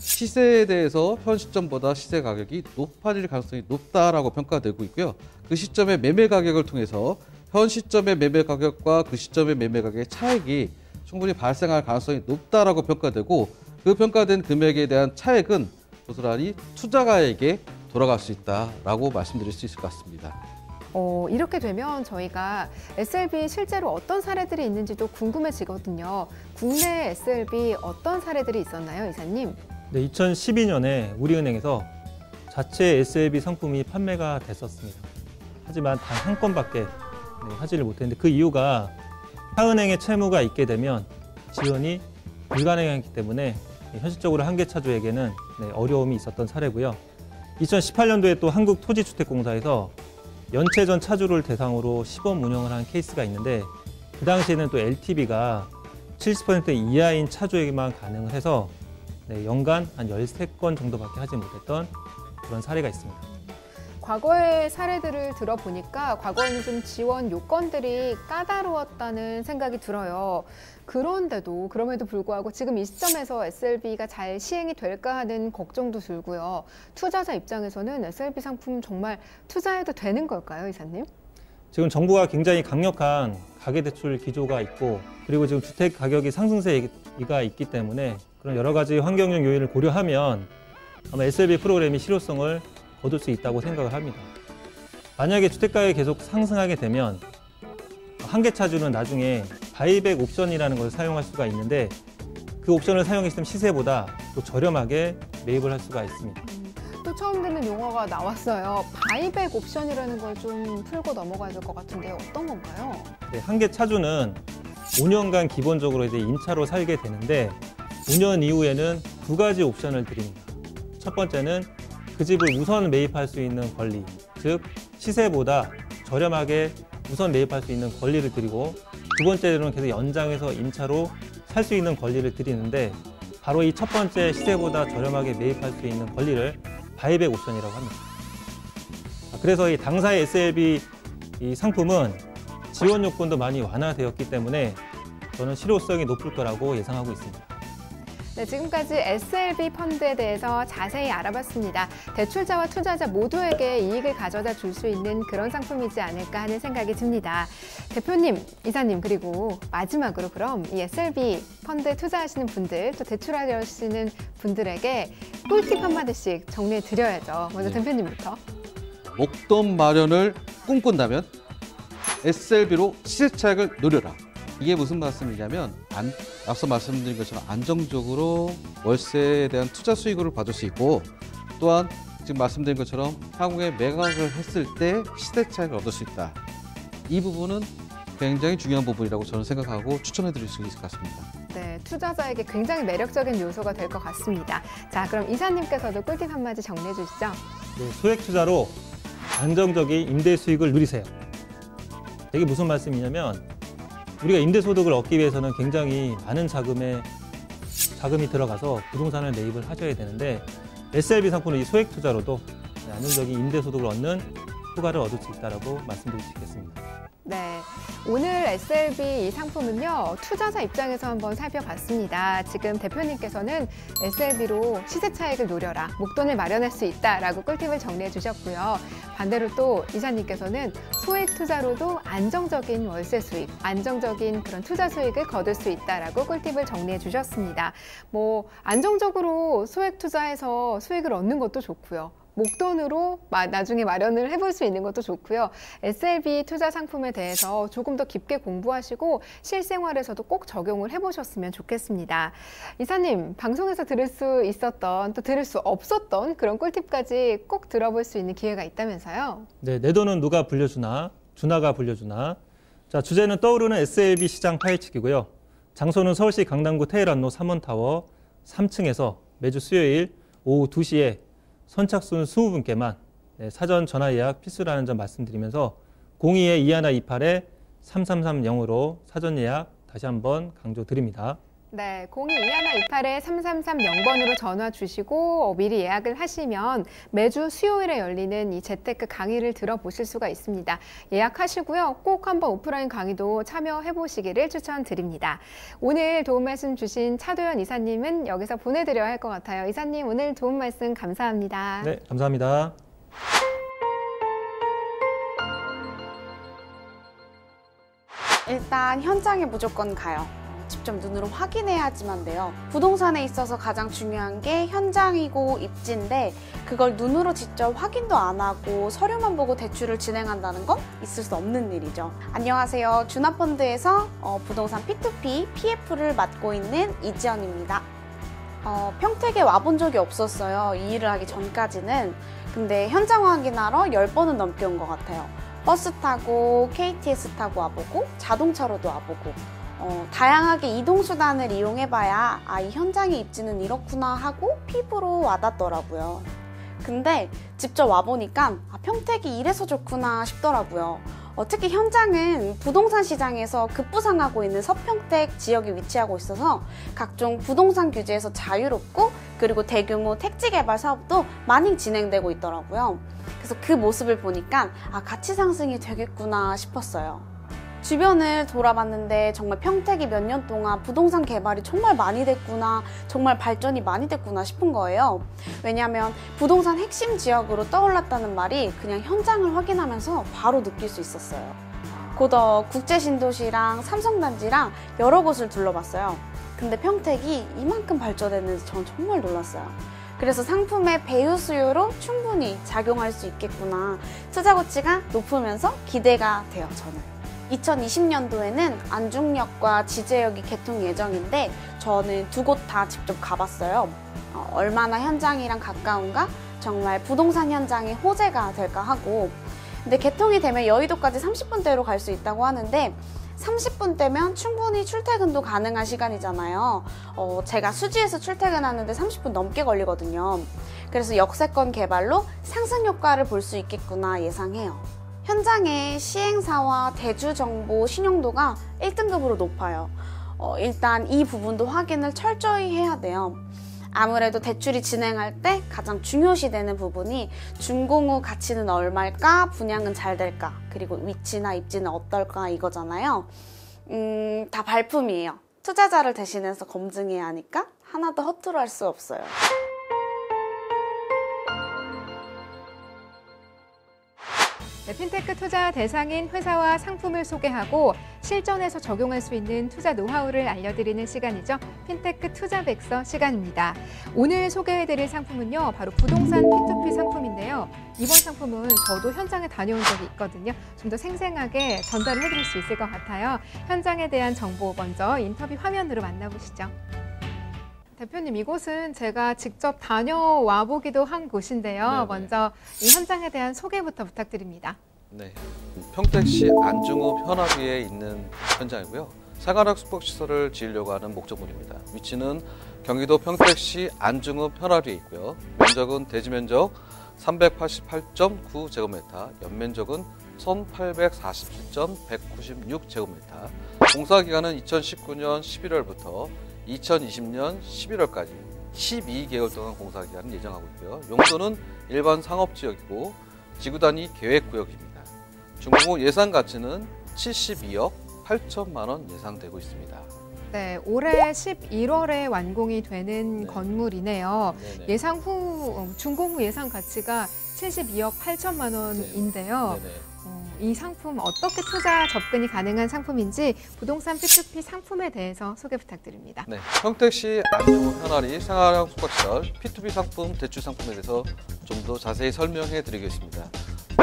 시세에 대해서 현 시점보다 시세 가격이 높아질 가능성이 높다라고 평가되고 있고요. 그 시점의 매매 가격을 통해서 현 시점의 매매 가격과 그 시점의 매매 가격의 차익이 충분히 발생할 가능성이 높다라고 평가되고, 그 평가된 금액에 대한 차액은 고스란히 투자가에게 돌아갈 수 있다라고 말씀드릴 수 있을 것 같습니다. 이렇게 되면 저희가 SLB 실제로 어떤 사례들이 있는지도 궁금해지거든요. 국내 SLB 어떤 사례들이 있었나요, 이사님? 네, 2012년에 우리은행에서 자체 SLB 상품이 판매가 됐었습니다. 하지만 단 한 건밖에 하지를 못했는데, 그 이유가 타은행에 채무가 있게 되면 지원이 불가능했기 때문에 현실적으로 한계차주에게는 어려움이 있었던 사례고요. 2018년도에 또 한국토지주택공사에서 연체전 차주를 대상으로 시범 운영을 한 케이스가 있는데, 그 당시에는 또 LTV가 70% 이하인 차주에게만 가능을 해서 연간 한 13건 정도밖에 하지 못했던 그런 사례가 있습니다. 과거의 사례들을 들어보니까 과거에는 좀 지원 요건들이 까다로웠다는 생각이 들어요. 그럼에도 불구하고 지금 이 시점에서 SLB가 잘 시행이 될까 하는 걱정도 들고요. 투자자 입장에서는 SLB 상품 정말 투자해도 되는 걸까요, 이사님? 지금 정부가 굉장히 강력한 가계대출 기조가 있고, 그리고 지금 주택 가격이 상승세가 있기 때문에 그런 여러 가지 환경적 요인을 고려하면 아마 SLB 프로그램이 실효성을 거둘 수 있다고 생각을 합니다. 만약에 주택가격이 계속 상승하게 되면 한계차주는 나중에 바이백 옵션이라는 것을 사용할 수가 있는데, 그 옵션을 사용했을 때 시세보다 또 저렴하게 매입을 할 수가 있습니다. 또 처음 듣는 용어가 나왔어요. 바이백 옵션이라는 걸 좀 풀고 넘어가야 될 것 같은데요. 어떤 건가요? 네, 한 개 차주는 5년간 기본적으로 이제 임차로 살게 되는데 5년 이후에는 2가지 옵션을 드립니다. 첫 번째는 그 집을 우선 매입할 수 있는 권리, 즉 시세보다 저렴하게 우선 매입할 수 있는 권리를 드리고, 두 번째로는 계속 연장해서 임차로 살 수 있는 권리를 드리는데, 바로 이 첫 번째 시세보다 저렴하게 매입할 수 있는 권리를 바이백 옵션이라고 합니다. 그래서 이 당사의 SLB 이 상품은 지원 요건도 많이 완화되었기 때문에 저는 실효성이 높을 거라고 예상하고 있습니다. 네, 지금까지 SLB 펀드에 대해서 자세히 알아봤습니다. 대출자와 투자자 모두에게 이익을 가져다 줄 수 있는 그런 상품이지 않을까 하는 생각이 듭니다. 대표님, 이사님, 그리고 마지막으로 그럼 이 SLB 펀드에 투자하시는 분들, 또 대출하시는 분들에게 꿀팁 한마디씩 정리해 드려야죠. 먼저 대표님부터. 목돈 마련을 꿈꾼다면 SLB로 시세 차익을 노려라. 이게 무슨 말씀이냐면 앞서 말씀드린 것처럼 안정적으로 월세에 대한 투자 수익을 받을 수 있고, 또한 지금 말씀드린 것처럼 향후에 매각을 했을 때 시세 차익을 얻을 수 있다. 이 부분은 굉장히 중요한 부분이라고 저는 생각하고 추천해 드릴 수 있을 것 같습니다. 네, 투자자에게 굉장히 매력적인 요소가 될 것 같습니다. 자, 그럼 이사님께서도 꿀팁 한마디 정리해 주시죠. 네, 소액 투자로 안정적인 임대 수익을 누리세요. 이게 무슨 말씀이냐면, 우리가 임대소득을 얻기 위해서는 굉장히 많은 자금이 들어가서 부동산을 매입을 하셔야 되는데, SLB 상품은 이 소액 투자로도 안정적인 임대소득을 얻는 효과를 얻을 수 있다고 말씀드릴 수 있겠습니다. 네, 오늘 SLB 이 상품은요, 투자자 입장에서 한번 살펴봤습니다. 지금 대표님께서는 SLB로 시세 차익을 노려라, 목돈을 마련할 수 있다라고 꿀팁을 정리해 주셨고요. 반대로 또 이사님께서는 소액 투자로도 안정적인 월세 수익, 안정적인 그런 투자 수익을 거둘 수 있다라고 꿀팁을 정리해 주셨습니다. 뭐 안정적으로 소액 투자해서 수익을 얻는 것도 좋고요. 목돈으로 나중에 마련을 해볼 수 있는 것도 좋고요. SLB 투자 상품에 대해서 조금 더 깊게 공부하시고 실생활에서도 꼭 적용을 해보셨으면 좋겠습니다. 이사님, 방송에서 들을 수 있었던, 또 들을 수 없었던 그런 꿀팁까지 꼭 들어볼 수 있는 기회가 있다면서요? 네, 내 돈은 누가 불려주나, 주나가 불려주나. 자, 주제는 떠오르는 SLB 시장 파헤치기고요. 장소는 서울시 강남구 테헤란로 3원타워 3층에서 매주 수요일 오후 2시에 선착순 20분께만 사전 전화 예약 필수라는 점 말씀드리면서 02-2128-3330으로 사전 예약 다시 한번 강조드립니다. 네, 02-2128-3330번으로 전화 주시고 미리 예약을 하시면 매주 수요일에 열리는 이 재테크 강의를 들어보실 수가 있습니다. 예약하시고요. 꼭 한번 오프라인 강의도 참여해 보시기를 추천드립니다. 오늘 도움 말씀 주신 차도연 이사님은 여기서 보내드려야 할 것 같아요. 이사님, 오늘 도움 말씀 감사합니다. 네, 감사합니다. 일단 현장에 무조건 가요. 직접 눈으로 확인해야지만 돼요. 부동산에 있어서 가장 중요한 게 현장이고 입지인데, 그걸 눈으로 직접 확인도 안 하고 서류만 보고 대출을 진행한다는 건 있을 수 없는 일이죠. 안녕하세요. 주나펀드에서 부동산 P2P, PF를 맡고 있는 이지연입니다. 평택에 와본 적이 없었어요. 이 일을 하기 전까지는. 근데 현장 확인하러 10번은 넘게 온 것 같아요. 버스 타고 KTX 타고 와보고 자동차로도 와보고 다양하게 이동수단을 이용해봐야 이 현장의 입지는 이렇구나 하고 피부로 와닿더라고요. 근데 직접 와보니까 평택이 이래서 좋구나 싶더라고요. 특히 현장은 부동산 시장에서 급부상하고 있는 서평택 지역에 위치하고 있어서 각종 부동산 규제에서 자유롭고, 그리고 대규모 택지 개발 사업도 많이 진행되고 있더라고요. 그래서 그 모습을 보니까 가치 상승이 되겠구나 싶었어요. 주변을 돌아봤는데 정말 평택이 몇 년 동안 부동산 개발이 정말 많이 됐구나, 정말 발전이 많이 됐구나 싶은 거예요. 왜냐하면 부동산 핵심 지역으로 떠올랐다는 말이 그냥 현장을 확인하면서 바로 느낄 수 있었어요. 고덕 국제신도시랑 삼성단지랑 여러 곳을 둘러봤어요. 근데 평택이 이만큼 발전했는지 전 정말 놀랐어요. 그래서 상품의 배후 수요로 충분히 작용할 수 있겠구나, 투자 가치가 높으면서 기대가 돼요, 저는. 2020년도에는 안중역과 지제역이 개통 예정인데 저는 두 곳 다 직접 가봤어요. 얼마나 현장이랑 가까운가, 정말 부동산 현장의 호재가 될까 하고, 근데 개통이 되면 여의도까지 30분대로 갈 수 있다고 하는데 30분대면 충분히 출퇴근도 가능한 시간이잖아요. 제가 수지에서 출퇴근하는데 30분 넘게 걸리거든요. 그래서 역세권 개발로 상승 효과를 볼 수 있겠구나 예상해요. 현장의 시행사와 대주 정보 신용도가 1등급으로 높아요. 일단 이 부분도 확인을 철저히 해야 돼요. 아무래도 대출이 진행할 때 가장 중요시되는 부분이 준공후 가치는 얼마일까, 분양은 잘 될까, 그리고 위치나 입지는 어떨까 이거잖아요. 다 발품이에요. 투자자를 대신해서 검증해야 하니까 하나도 허투루 할 수 없어요. 네, 핀테크 투자 대상인 회사와 상품을 소개하고 실전에서 적용할 수 있는 투자 노하우를 알려드리는 시간이죠. 핀테크 투자 백서 시간입니다. 오늘 소개해드릴 상품은요, 바로 부동산 P2P 상품인데요. 이번 상품은 저도 현장에 다녀온 적이 있거든요. 좀 더 생생하게 전달을 해드릴 수 있을 것 같아요. 현장에 대한 정보 먼저 인터뷰 화면으로 만나보시죠. 대표님, 이곳은 제가 직접 다녀와 보기도 한 곳인데요. 네네. 먼저 이 현장에 대한 소개부터 부탁드립니다. 네, 평택시 안중읍 현아비에 있는 현장이고요. 생활학 숙박시설을 지으려고 하는 목적물입니다. 위치는 경기도 평택시 안중읍 현아비에 있고요. 면적은 대지 면적 388.9제곱미터, 연면적은 1847.196제곱미터. 공사 기간은 2019년 11월부터 2020년 11월까지 12개월 동안 공사 기간을 예정하고 있고요. 용도는 일반 상업지역이고 지구 단위 계획구역입니다. 준공후 예상 가치는 72억 8천만 원 예상되고 있습니다. 네, 올해 11월에 완공이 되는 네. 건물이네요. 네네. 예상 후, 준공 후 예상 가치가 72억 8천만 원인데요. 네네. 이 상품 어떻게 투자 접근이 가능한 상품인지 부동산 P2P 상품에 대해서 소개 부탁드립니다. 네, 평택시 안중읍 현아리 생활형 숙박시설 P2P 상품 대출 상품에 대해서 좀 더 자세히 설명해 드리겠습니다.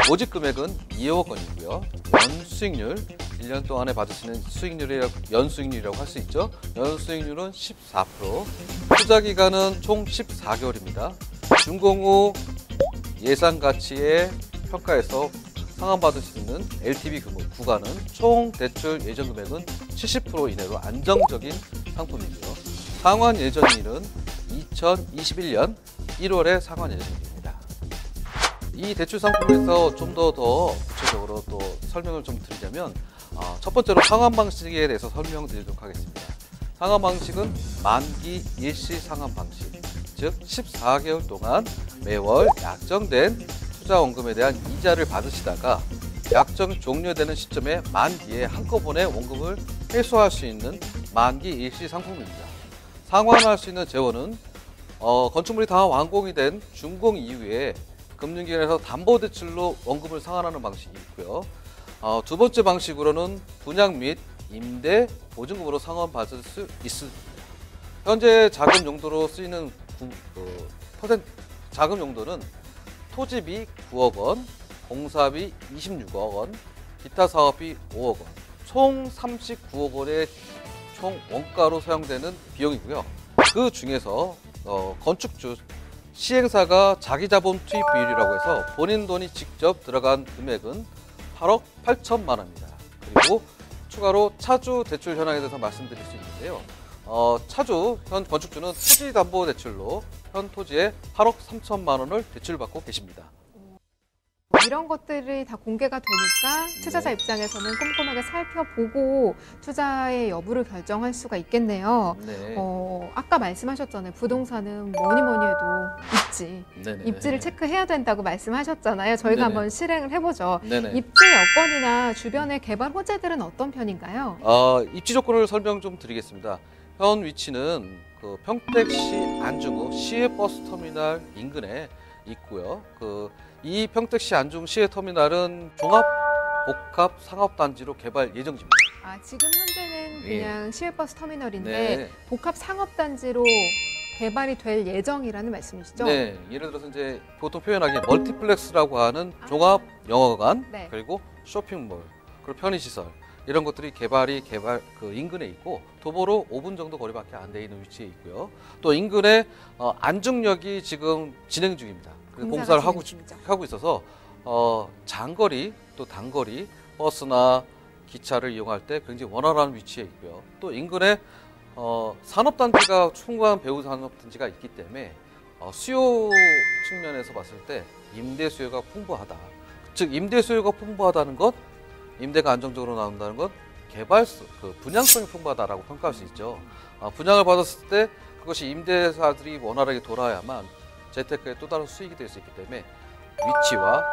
모집 금액은 2억 원이고요. 연수익률 1년 동안에 받으시는 연수익률이라고 할 수 있죠. 연수익률은 14%. 투자 기간은 총 14개월입니다. 준공 후 예상 가치의 평가에서 상환받을 수 있는 LTV 구간은 총 대출 예정 금액은 70% 이내로 안정적인 상품이고요. 상환 예정일은 2021년 1월에 상환 예정입니다. 이 대출 상품에서 좀 더 구체적으로 또 설명을 좀 드리자면 첫 번째로 상환 방식에 대해서 설명드리도록 하겠습니다. 상환 방식은 만기 일시 상환 방식, 즉 14개월 동안 매월 약정된 투자 원금에 대한 이자를 받으시다가 약정 종료되는 시점에 만기에 한꺼번에 원금을 회수할 수 있는 만기 일시 상품입니다. 상환할 수 있는 재원은 건축물이 다 완공이 된 준공 이후에 금융기관에서 담보대출로 원금을 상환하는 방식이 있고요. 두 번째 방식으로는 분양 및 임대 보증금으로 상환받을 수 있습니다. 현재 자금 용도로 쓰이는 자금 용도는 토지비 9억 원, 공사비 26억 원, 기타 사업비 5억 원, 총 39억 원의 총 원가로 사용되는 비용이고요. 그 중에서 건축주 시행사가 자기 자본 투입 비율이라고 해서 본인 돈이 직접 들어간 금액은 8억 8천만 원입니다. 그리고 추가로 차주 대출 현황에 대해서 말씀드릴 수 있는데요. 차주 현 건축주는 토지 담보 대출로 현 토지에 8억 3천만 원을 대출받고 계십니다. 이런 것들이 다 공개가 되니까 투자자 입장에서는 꼼꼼하게 살펴보고 투자의 여부를 결정할 수가 있겠네요. 네. 아까 말씀하셨잖아요. 부동산은 뭐니 해도 입지. 네네. 입지를 체크해야 된다고 말씀하셨잖아요. 저희가 네네. 한번 실행을 해보죠. 네네. 입지 여건이나 주변의 개발 호재들은 어떤 편인가요? 입지 조건을 설명 좀 드리겠습니다. 현 위치는 그 평택시 안중읍 시외버스터미널 인근에 있고요. 이 평택시 안중읍 시외터미널은 종합복합 상업단지로 개발 예정 중입니다. 지금 현재는 예. 그냥 시외버스 터미널인데 네. 복합 상업단지로 개발이 될 예정이라는 말씀이시죠? 네, 예를 들어서 이제 보통 표현하기에 멀티플렉스라고 하는 종합 영화관, 네. 그리고 쇼핑몰, 그리고 편의시설 이런 것들이 그 인근에 있고 도보로 5분 정도 거리밖에 안 돼 있는 위치에 있고요. 또 인근에 안중역이 지금 진행 중입니다. 공사를 하고 있어서 장거리 또 단거리 버스나 기차를 이용할 때 굉장히 원활한 위치에 있고요. 또 인근에 산업단지가 충분한 배후 산업단지가 있기 때문에 수요 측면에서 봤을 때 임대 수요가 풍부하다. 즉 임대 수요가 풍부하다는 것, 임대가 안정적으로 나온다는 것, 분양성이 풍부하다라고 평가할 수 있죠. 분양을 받았을 때 그것이 임대사들이 원활하게 돌아야만 재테크의 또 다른 수익이 될 수 있기 때문에 위치와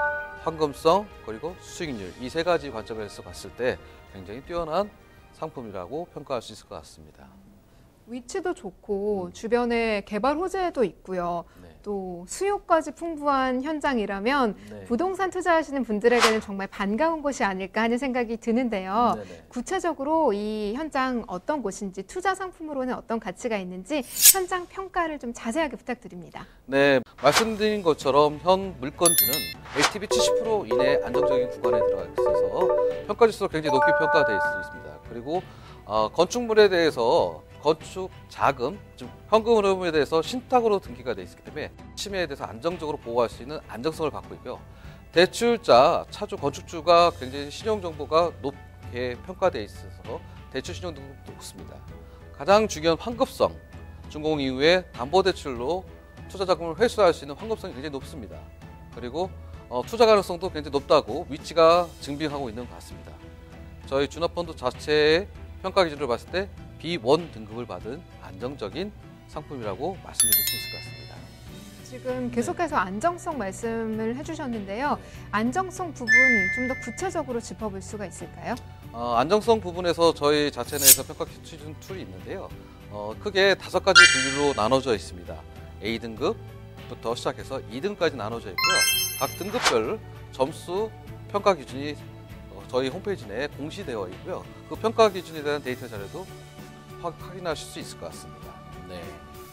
황금성 그리고 수익률 이 세 가지 관점에서 봤을 때 굉장히 뛰어난 상품이라고 평가할 수 있을 것 같습니다. 위치도 좋고 주변에 개발 호재도 있고요. 네. 또 수요까지 풍부한 현장이라면 네. 부동산 투자하시는 분들에게는 정말 반가운 곳이 아닐까 하는 생각이 드는데요. 네네. 구체적으로 이 현장 어떤 곳인지 투자 상품으로는 어떤 가치가 있는지 현장 평가를 좀 자세하게 부탁드립니다. 네, 말씀드린 것처럼 현 물건지는 LTV 70% 이내 안정적인 구간에 들어가 있어서 평가 지수가 굉장히 높게 평가되어 있습니다. 그리고 건축물에 대해서 건축 자금, 즉 현금 흐름에 대해서 신탁으로 등기가 되어 있기 때문에 침해에 대해서 안정적으로 보호할 수 있는 안정성을 갖고 있고요. 대출자, 차주, 건축주가 굉장히 신용 정보가 높게 평가되어 있어서 대출 신용 등급도 높습니다. 가장 중요한 환급성, 준공 이후에 담보대출로 투자 자금을 회수할 수 있는 환급성이 굉장히 높습니다. 그리고 투자 가능성도 굉장히 높다고 위치가 증빙하고 있는 것 같습니다. 저희 주납펀드 자체의 평가 기준으로 봤을 때 B1 등급을 받은 안정적인 상품이라고 말씀드릴 수 있을 것 같습니다. 지금 계속해서 안정성 말씀을 해주셨는데요. 안정성 부분 좀 더 구체적으로 짚어볼 수가 있을까요? 안정성 부분에서 저희 자체 내에서 평가 기준 툴이 있는데요. 크게 5가지 분류로 나눠져 있습니다. A등급부터 시작해서 2등급까지 나눠져 있고요. 각 등급별 점수 평가 기준이 저희 홈페이지 내에 공시되어 있고요. 그 평가 기준에 대한 데이터 자료도 확인하실 수 있을 것 같습니다. 네.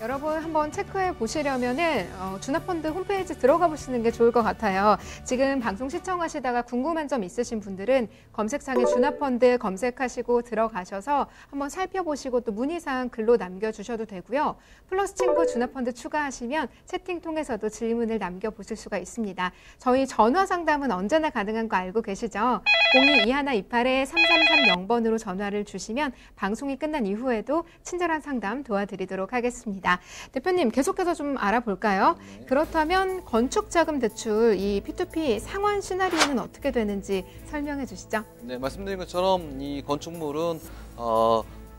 여러분 한번 체크해 보시려면은 주납펀드 홈페이지 들어가 보시는 게 좋을 것 같아요. 지금 방송 시청하시다가 궁금한 점 있으신 분들은 검색창에 주납펀드 검색하시고 들어가셔서 한번 살펴보시고 또 문의사항 글로 남겨주셔도 되고요. 플러스 친구 주납펀드 추가하시면 채팅 통해서도 질문을 남겨보실 수가 있습니다. 저희 전화 상담은 언제나 가능한 거 알고 계시죠? 022128-3330번으로 전화를 주시면 방송이 끝난 이후에도 친절한 상담 도와드리도록 하겠습니다. 대표님 계속해서 좀 알아볼까요? 네. 그렇다면 건축자금 대출 이 P2P 상환 시나리오는 어떻게 되는지 설명해 주시죠. 네, 말씀드린 것처럼 이 건축물은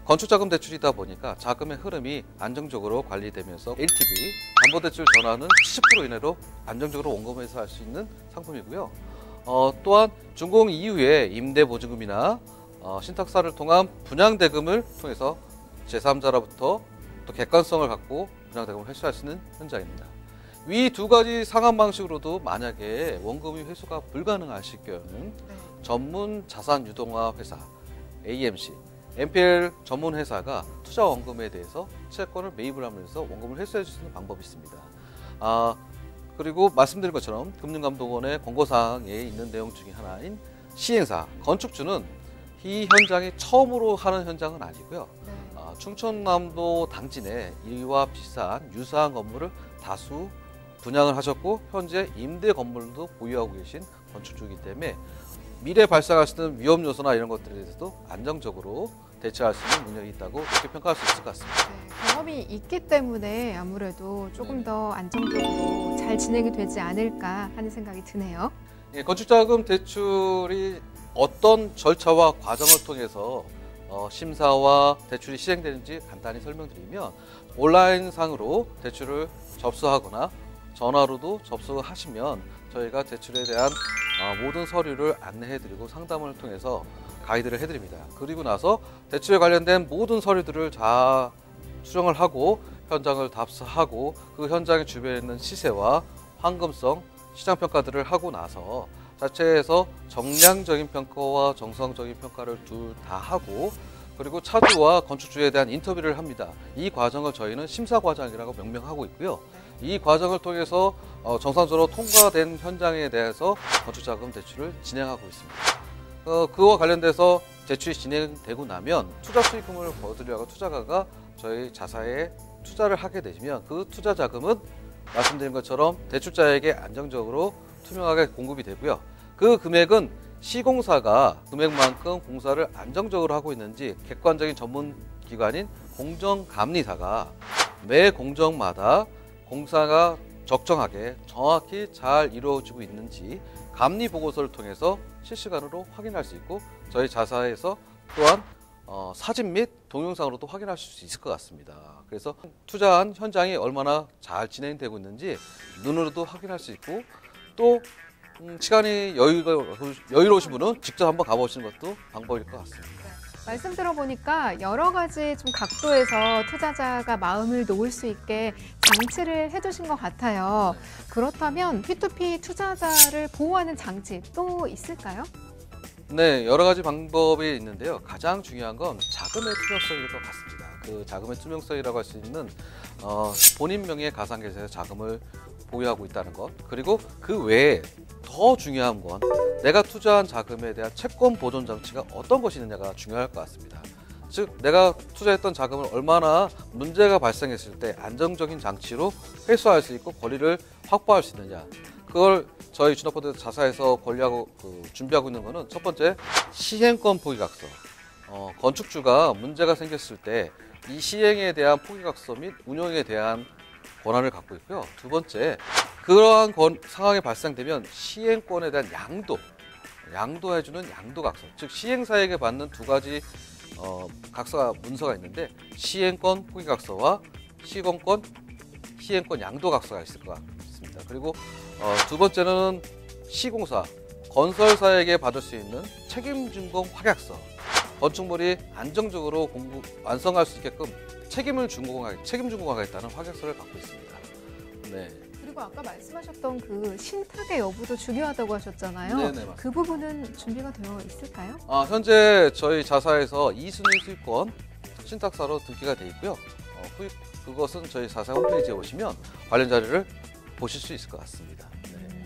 건축자금 대출이다 보니까 자금의 흐름이 안정적으로 관리되면서 LTV, 담보대출 전환은 70% 이내로 안정적으로 원금해서 할 수 있는 상품이고요. 또한 준공 이후에 임대보증금이나 신탁사를 통한 분양대금을 통해서 제3자로부터 또 객관성을 갖고 분양대금을 회수할 수 있는 현장입니다. 위 2가지 상환 방식으로도 만약에 원금이 회수가 불가능하실 경우는 전문 자산 유동화 회사 AMC, NPL 전문 회사가 투자 원금에 대해서 채권을 매입을 하면서 원금을 회수해 줄 수 있는 방법이 있습니다. 그리고 말씀드린 것처럼 금융감독원의 권고사항에 있는 내용 중에 하나인 시행사, 건축주는 이 현장이 처음으로 하는 현장은 아니고요. 충청남도 당지 내 이와 비슷한 유사한 건물을 다수 분양을 하셨고 현재 임대 건물도 보유하고 계신 건축주이기 때문에 미래 발생할 수 있는 위험 요소나 이런 것들에 대해서도 안정적으로 대처할 수 있는 능력이 있다고 이렇게 평가할 수 있을 것 같습니다. 경험이 있기 때문에 아무래도 조금 더 안정적으로 잘 진행이 되지 않을까 하는 생각이 드네요. 건축자금 대출이 어떤 절차와 과정을 통해서 심사와 대출이 시행되는지 간단히 설명드리면 온라인상으로 대출을 접수하거나 전화로도 접수하시면 저희가 대출에 대한 모든 서류를 안내해드리고 상담을 통해서 가이드를 해드립니다. 그리고 나서 대출에 관련된 모든 서류들을 다 수정을 하고 현장을 답사하고 그 현장의 주변에 있는 시세와 황금성, 시장평가들을 하고 나서 자체에서 정량적인 평가와 정성적인 평가를 둘 다 하고 그리고 차주와 건축주에 대한 인터뷰를 합니다. 이 과정을 저희는 심사과정이라고 명명하고 있고요. 이 과정을 통해서 정상적으로 통과된 현장에 대해서 건축자금 대출을 진행하고 있습니다. 그와 관련돼서 대출이 진행되고 나면 투자 수익금을 거두려고 투자가가 저희 자사에 투자를 하게 되시면 그 투자 자금은 말씀드린 것처럼 대출자에게 안정적으로 투명하게 공급이 되고요. 그 금액은 시공사가 금액만큼 공사를 안정적으로 하고 있는지 객관적인 전문기관인 공정감리사가 매 공정마다 공사가 적정하게 정확히 잘 이루어지고 있는지 감리 보고서를 통해서 실시간으로 확인할 수 있고 저희 자사에서 또한 사진 및 동영상으로도 확인하실 수 있을 것 같습니다. 그래서 투자한 현장이 얼마나 잘 진행되고 있는지 눈으로도 확인할 수 있고 또 시간이 여유로우신 분은 직접 한번 가보시는 것도 방법일 것 같습니다. 말씀 들어보니까 여러 가지 좀 각도에서 투자자가 마음을 놓을 수 있게 장치를 해두신 것 같아요. 그렇다면 P2P 투자자를 보호하는 장치 또 있을까요? 네, 여러 가지 방법이 있는데요. 가장 중요한 건 자금의 투명성일 것 같습니다. 그 자금의 투명성이라고 할 수 있는 본인 명의의 가상계좌에서 자금을 보유하고 있다는 것, 그리고 그 외에 더 중요한 건 내가 투자한 자금에 대한 채권 보존 장치가 어떤 것이 있느냐가 중요할 것 같습니다. 즉 내가 투자했던 자금을 얼마나 문제가 발생했을 때 안정적인 장치로 회수할 수 있고 권리를 확보할 수 있느냐, 그걸 저희 주너펀드 자사에서 권리하고 준비하고 있는 거는 첫 번째 시행권 포기각서. 건축주가 문제가 생겼을 때 이 시행에 대한 포기각서 및 운용에 대한 권한을 갖고 있고요. 두 번째, 그러한 상황이 발생되면 시행권에 대한 양도해주는 양도각서. 즉 시행사에게 받는 두 가지 각서가 문서가 있는데 시행권 포기각서와 시행권 양도각서가 있을 것 같습니다. 그리고 두 번째는 시공사, 건설사에게 받을 수 있는 책임준공 확약서. 건축물이 안정적으로 완성할 수 있게끔 책임준공하겠다는 확약서를 갖고 있습니다. 네. 그리고 아까 말씀하셨던 그 신탁의 여부도 중요하다고 하셨잖아요. 네네, 맞습니다. 그 부분은 준비가 되어 있을까요? 현재 저희 자사에서 2순위 수익권 신탁사로 등기가 되어 있고요. 그것은 저희 자사 홈페이지에 오시면 관련 자료를 보실 수 있을 것 같습니다.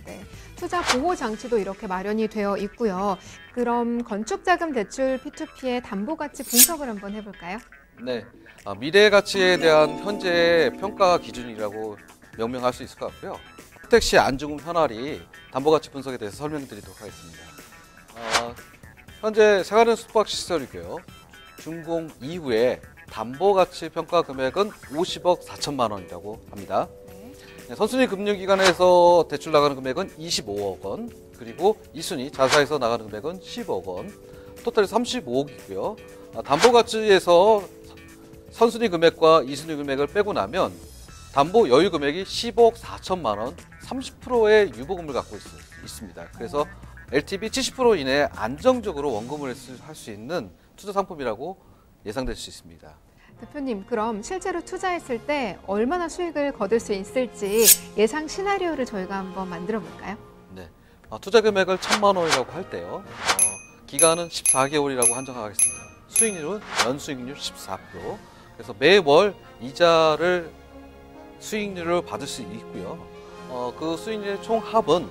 네. 투자 보호 장치도 이렇게 마련이 되어 있고요. 그럼 건축자금 대출 P2P의 담보가치 분석을 한번 해볼까요? 네, 미래 가치에 대한 현재 평가 기준이라고 명명할 수 있을 것 같고요. 주택 시 안중금 현황이 담보가치 분석에 대해서 설명드리도록 하겠습니다. 현재 생활은 숙박시설이고요. 준공 이후에 담보가치 평가 금액은 50억 4천만 원이라고 합니다. 선순위 금융기관에서 대출 나가는 금액은 25억 원, 그리고 2순위 자사에서 나가는 금액은 10억 원, 토탈이 35억이고요. 담보가치에서 선순위 금액과 2순위 금액을 빼고 나면 담보 여유 금액이 10억 4천만 원, 30%의 유보금을 갖고 있습니다. 그래서 LTV 70% 이내에 안정적으로 원금을 할 수 있는 투자 상품이라고 예상될 수 있습니다. 대표님, 그럼 실제로 투자했을 때 얼마나 수익을 거둘 수 있을지 예상 시나리오를 저희가 한번 만들어 볼까요? 네, 투자 금액을 1,000만 원이라고 할 때요. 기간은 14개월이라고 한정하겠습니다. 수익률은 연수익률 14%. 그래서 매월 수익률을 받을 수 있고요. 그 수익률의 총 합은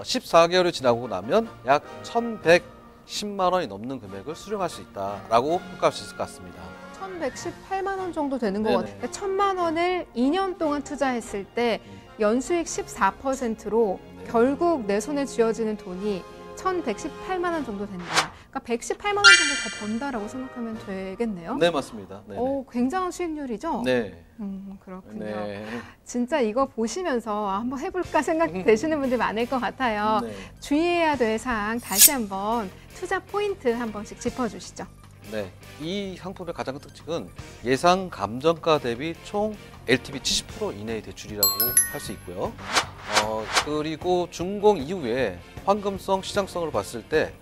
14개월이 지나고 나면 약 1,110만 원이 넘는 금액을 수령할 수 있다라고 평가할 수 있을 것 같습니다. 1,118만 원 정도 되는 것 같아요. 1,000만 원을 2년 동안 투자했을 때 연수익 14%로 결국 내 손에 쥐어지는 돈이 1,118만 원 정도 된다. 그러니까 118만 원 정도 더 번다라고 생각하면 되겠네요. 네, 맞습니다. 굉장한 수익률이죠? 네. 그렇군요. 네. 진짜 이거 보시면서 한번 해볼까 생각되시는 분들 많을 것 같아요. 네. 주의해야 될 사항 다시 한번 투자 포인트 한 번씩 짚어주시죠. 네, 이 상품의 가장 큰 특징은 예상 감정가 대비 총 LTV 70% 이내의 대출이라고 할 수 있고요. 그리고 준공 이후에 황금성, 시장성을 봤을 때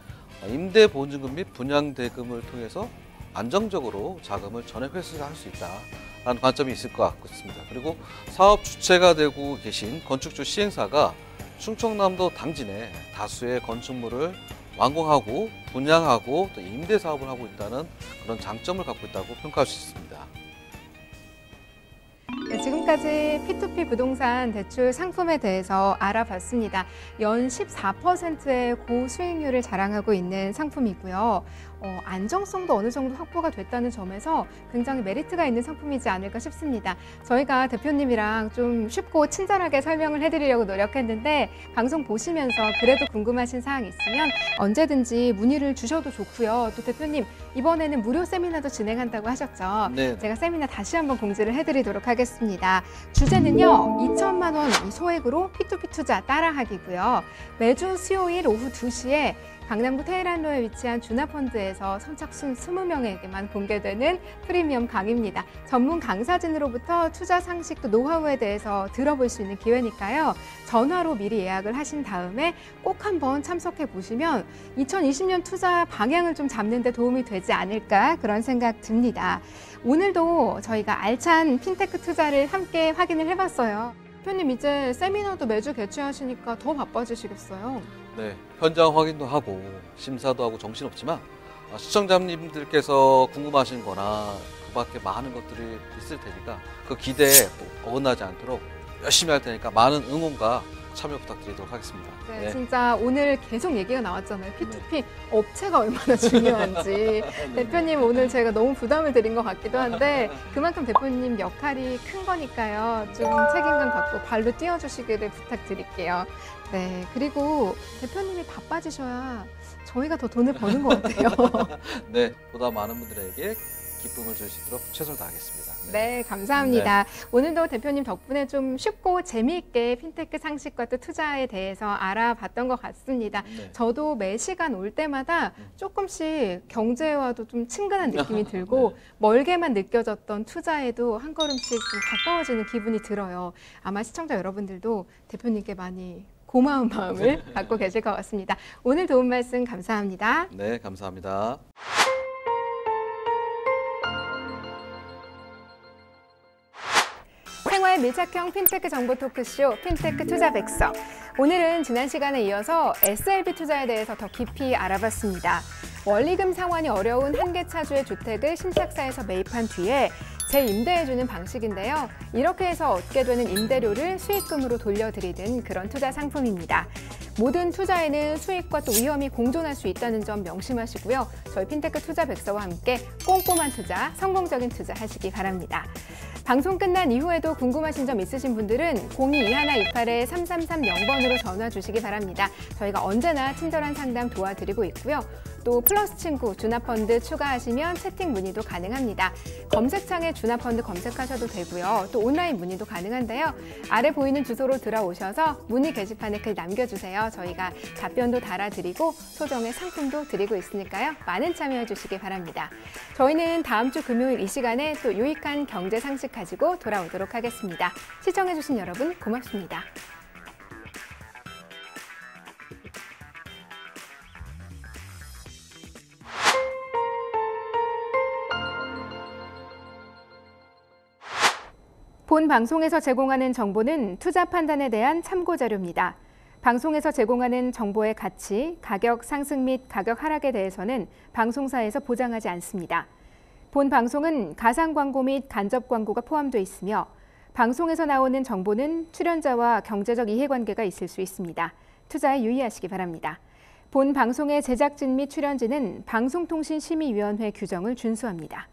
임대 보증금 및 분양대금을 통해서 안정적으로 자금을 전액 회수할 수 있다라는 관점이 있을 것 같습니다. 그리고 사업 주체가 되고 계신 건축주 시행사가 충청남도 당진에 다수의 건축물을 완공하고 분양하고 또 임대 사업을 하고 있다는 그런 장점을 갖고 있다고 평가할 수 있습니다. 네, 지금까지 P2P 부동산 대출 상품에 대해서 알아봤습니다. 연 14%의 고수익률을 자랑하고 있는 상품이고요. 안정성도 어느 정도 확보가 됐다는 점에서 굉장히 메리트가 있는 상품이지 않을까 싶습니다. 저희가 대표님이랑 좀 쉽고 친절하게 설명을 해드리려고 노력했는데 방송 보시면서 그래도 궁금하신 사항 있으면 언제든지 문의를 주셔도 좋고요. 또 대표님 이번에는 무료 세미나도 진행한다고 하셨죠? 네. 제가 세미나 다시 한번 공지를 해드리도록 하겠습니다. 주제는요, 2천만 원 소액으로 P2P 투자 따라하기고요. 매주 수요일 오후 2시에 강남구 테헤란로에 위치한 주나펀드에서 선착순 20명에게만 공개되는 프리미엄 강의입니다. 전문 강사진으로부터 투자 상식 또 노하우에 대해서 들어볼 수 있는 기회니까요. 전화로 미리 예약을 하신 다음에 꼭 한번 참석해 보시면 2020년 투자 방향을 좀 잡는 데 도움이 되지 않을까 그런 생각 듭니다. 오늘도 저희가 알찬 핀테크 투자를 함께 확인을 해봤어요. 대표님 이제 세미나도 매주 개최하시니까 더 바빠지시겠어요? 네, 현장 확인도 하고 심사도 하고 정신없지만 시청자님들께서 궁금하신 거나 그 밖에 많은 것들이 있을 테니까 그 기대에 어긋나지 않도록 열심히 할 테니까 많은 응원과 참여 부탁드리도록 하겠습니다. 네, 진짜 오늘 계속 얘기가 나왔잖아요. P2P 업체가 얼마나 중요한지. 대표님 오늘 제가 너무 부담을 드린 것 같기도 한데 그만큼 대표님 역할이 큰 거니까요. 좀 책임감 갖고 발로 뛰어주시기를 부탁드릴게요. 네, 그리고 대표님이 바빠지셔야 저희가 더 돈을 버는 것 같아요. 네, 보다 많은 분들에게 기쁨을 줄 수 있도록 최선을 다하겠습니다. 네, 감사합니다. 네. 오늘도 대표님 덕분에 좀 쉽고 재미있게 핀테크 상식과 또 투자에 대해서 알아봤던 것 같습니다. 네. 저도 매 시간 올 때마다 조금씩 경제와도 좀 친근한 느낌이 들고 네. 멀게만 느껴졌던 투자에도 한 걸음씩 좀 가까워지는 기분이 들어요. 아마 시청자 여러분들도 대표님께 많이 고마운 마음을 갖고 계실 것 같습니다. 오늘 도움 말씀 감사합니다. 네, 감사합니다. 생활 밀착형 핀테크 정보 토크쇼 핀테크 투자 백서. 오늘은 지난 시간에 이어서 SLB 투자에 대해서 더 깊이 알아봤습니다. 원리금 상환이 어려운 한계차주의 주택을 신탁사에서 매입한 뒤에 재임대해주는 방식인데요. 이렇게 해서 얻게 되는 임대료를 수익금으로 돌려드리는 그런 투자 상품입니다. 모든 투자에는 수익과 또 위험이 공존할 수 있다는 점 명심하시고요. 저희 핀테크 투자 백서와 함께 꼼꼼한 투자, 성공적인 투자 하시기 바랍니다. 방송 끝난 이후에도 궁금하신 점 있으신 분들은 022128-3330번으로 전화 주시기 바랍니다. 저희가 언제나 친절한 상담 도와드리고 있고요. 또 플러스 친구, 주나펀드 추가하시면 채팅 문의도 가능합니다. 검색창에 주나펀드 검색하셔도 되고요. 또 온라인 문의도 가능한데요. 아래 보이는 주소로 들어오셔서 문의 게시판에 글 남겨주세요. 저희가 답변도 달아드리고 소정의 상품도 드리고 있으니까요. 많은 참여해 주시기 바랍니다. 저희는 다음 주 금요일 이 시간에 또 유익한 경제 상식 가지고 돌아오도록 하겠습니다. 시청해주신 여러분 고맙습니다. 본 방송에서 제공하는 정보는 투자 판단에 대한 참고 자료입니다. 방송에서 제공하는 정보의 가치, 가격 상승 및 가격 하락에 대해서는 방송사에서 보장하지 않습니다. 본 방송은 가상 광고 및 간접 광고가 포함되어 있으며 방송에서 나오는 정보는 출연자와 경제적 이해관계가 있을 수 있습니다. 투자에 유의하시기 바랍니다. 본 방송의 제작진 및 출연진은 방송통신심의위원회 규정을 준수합니다.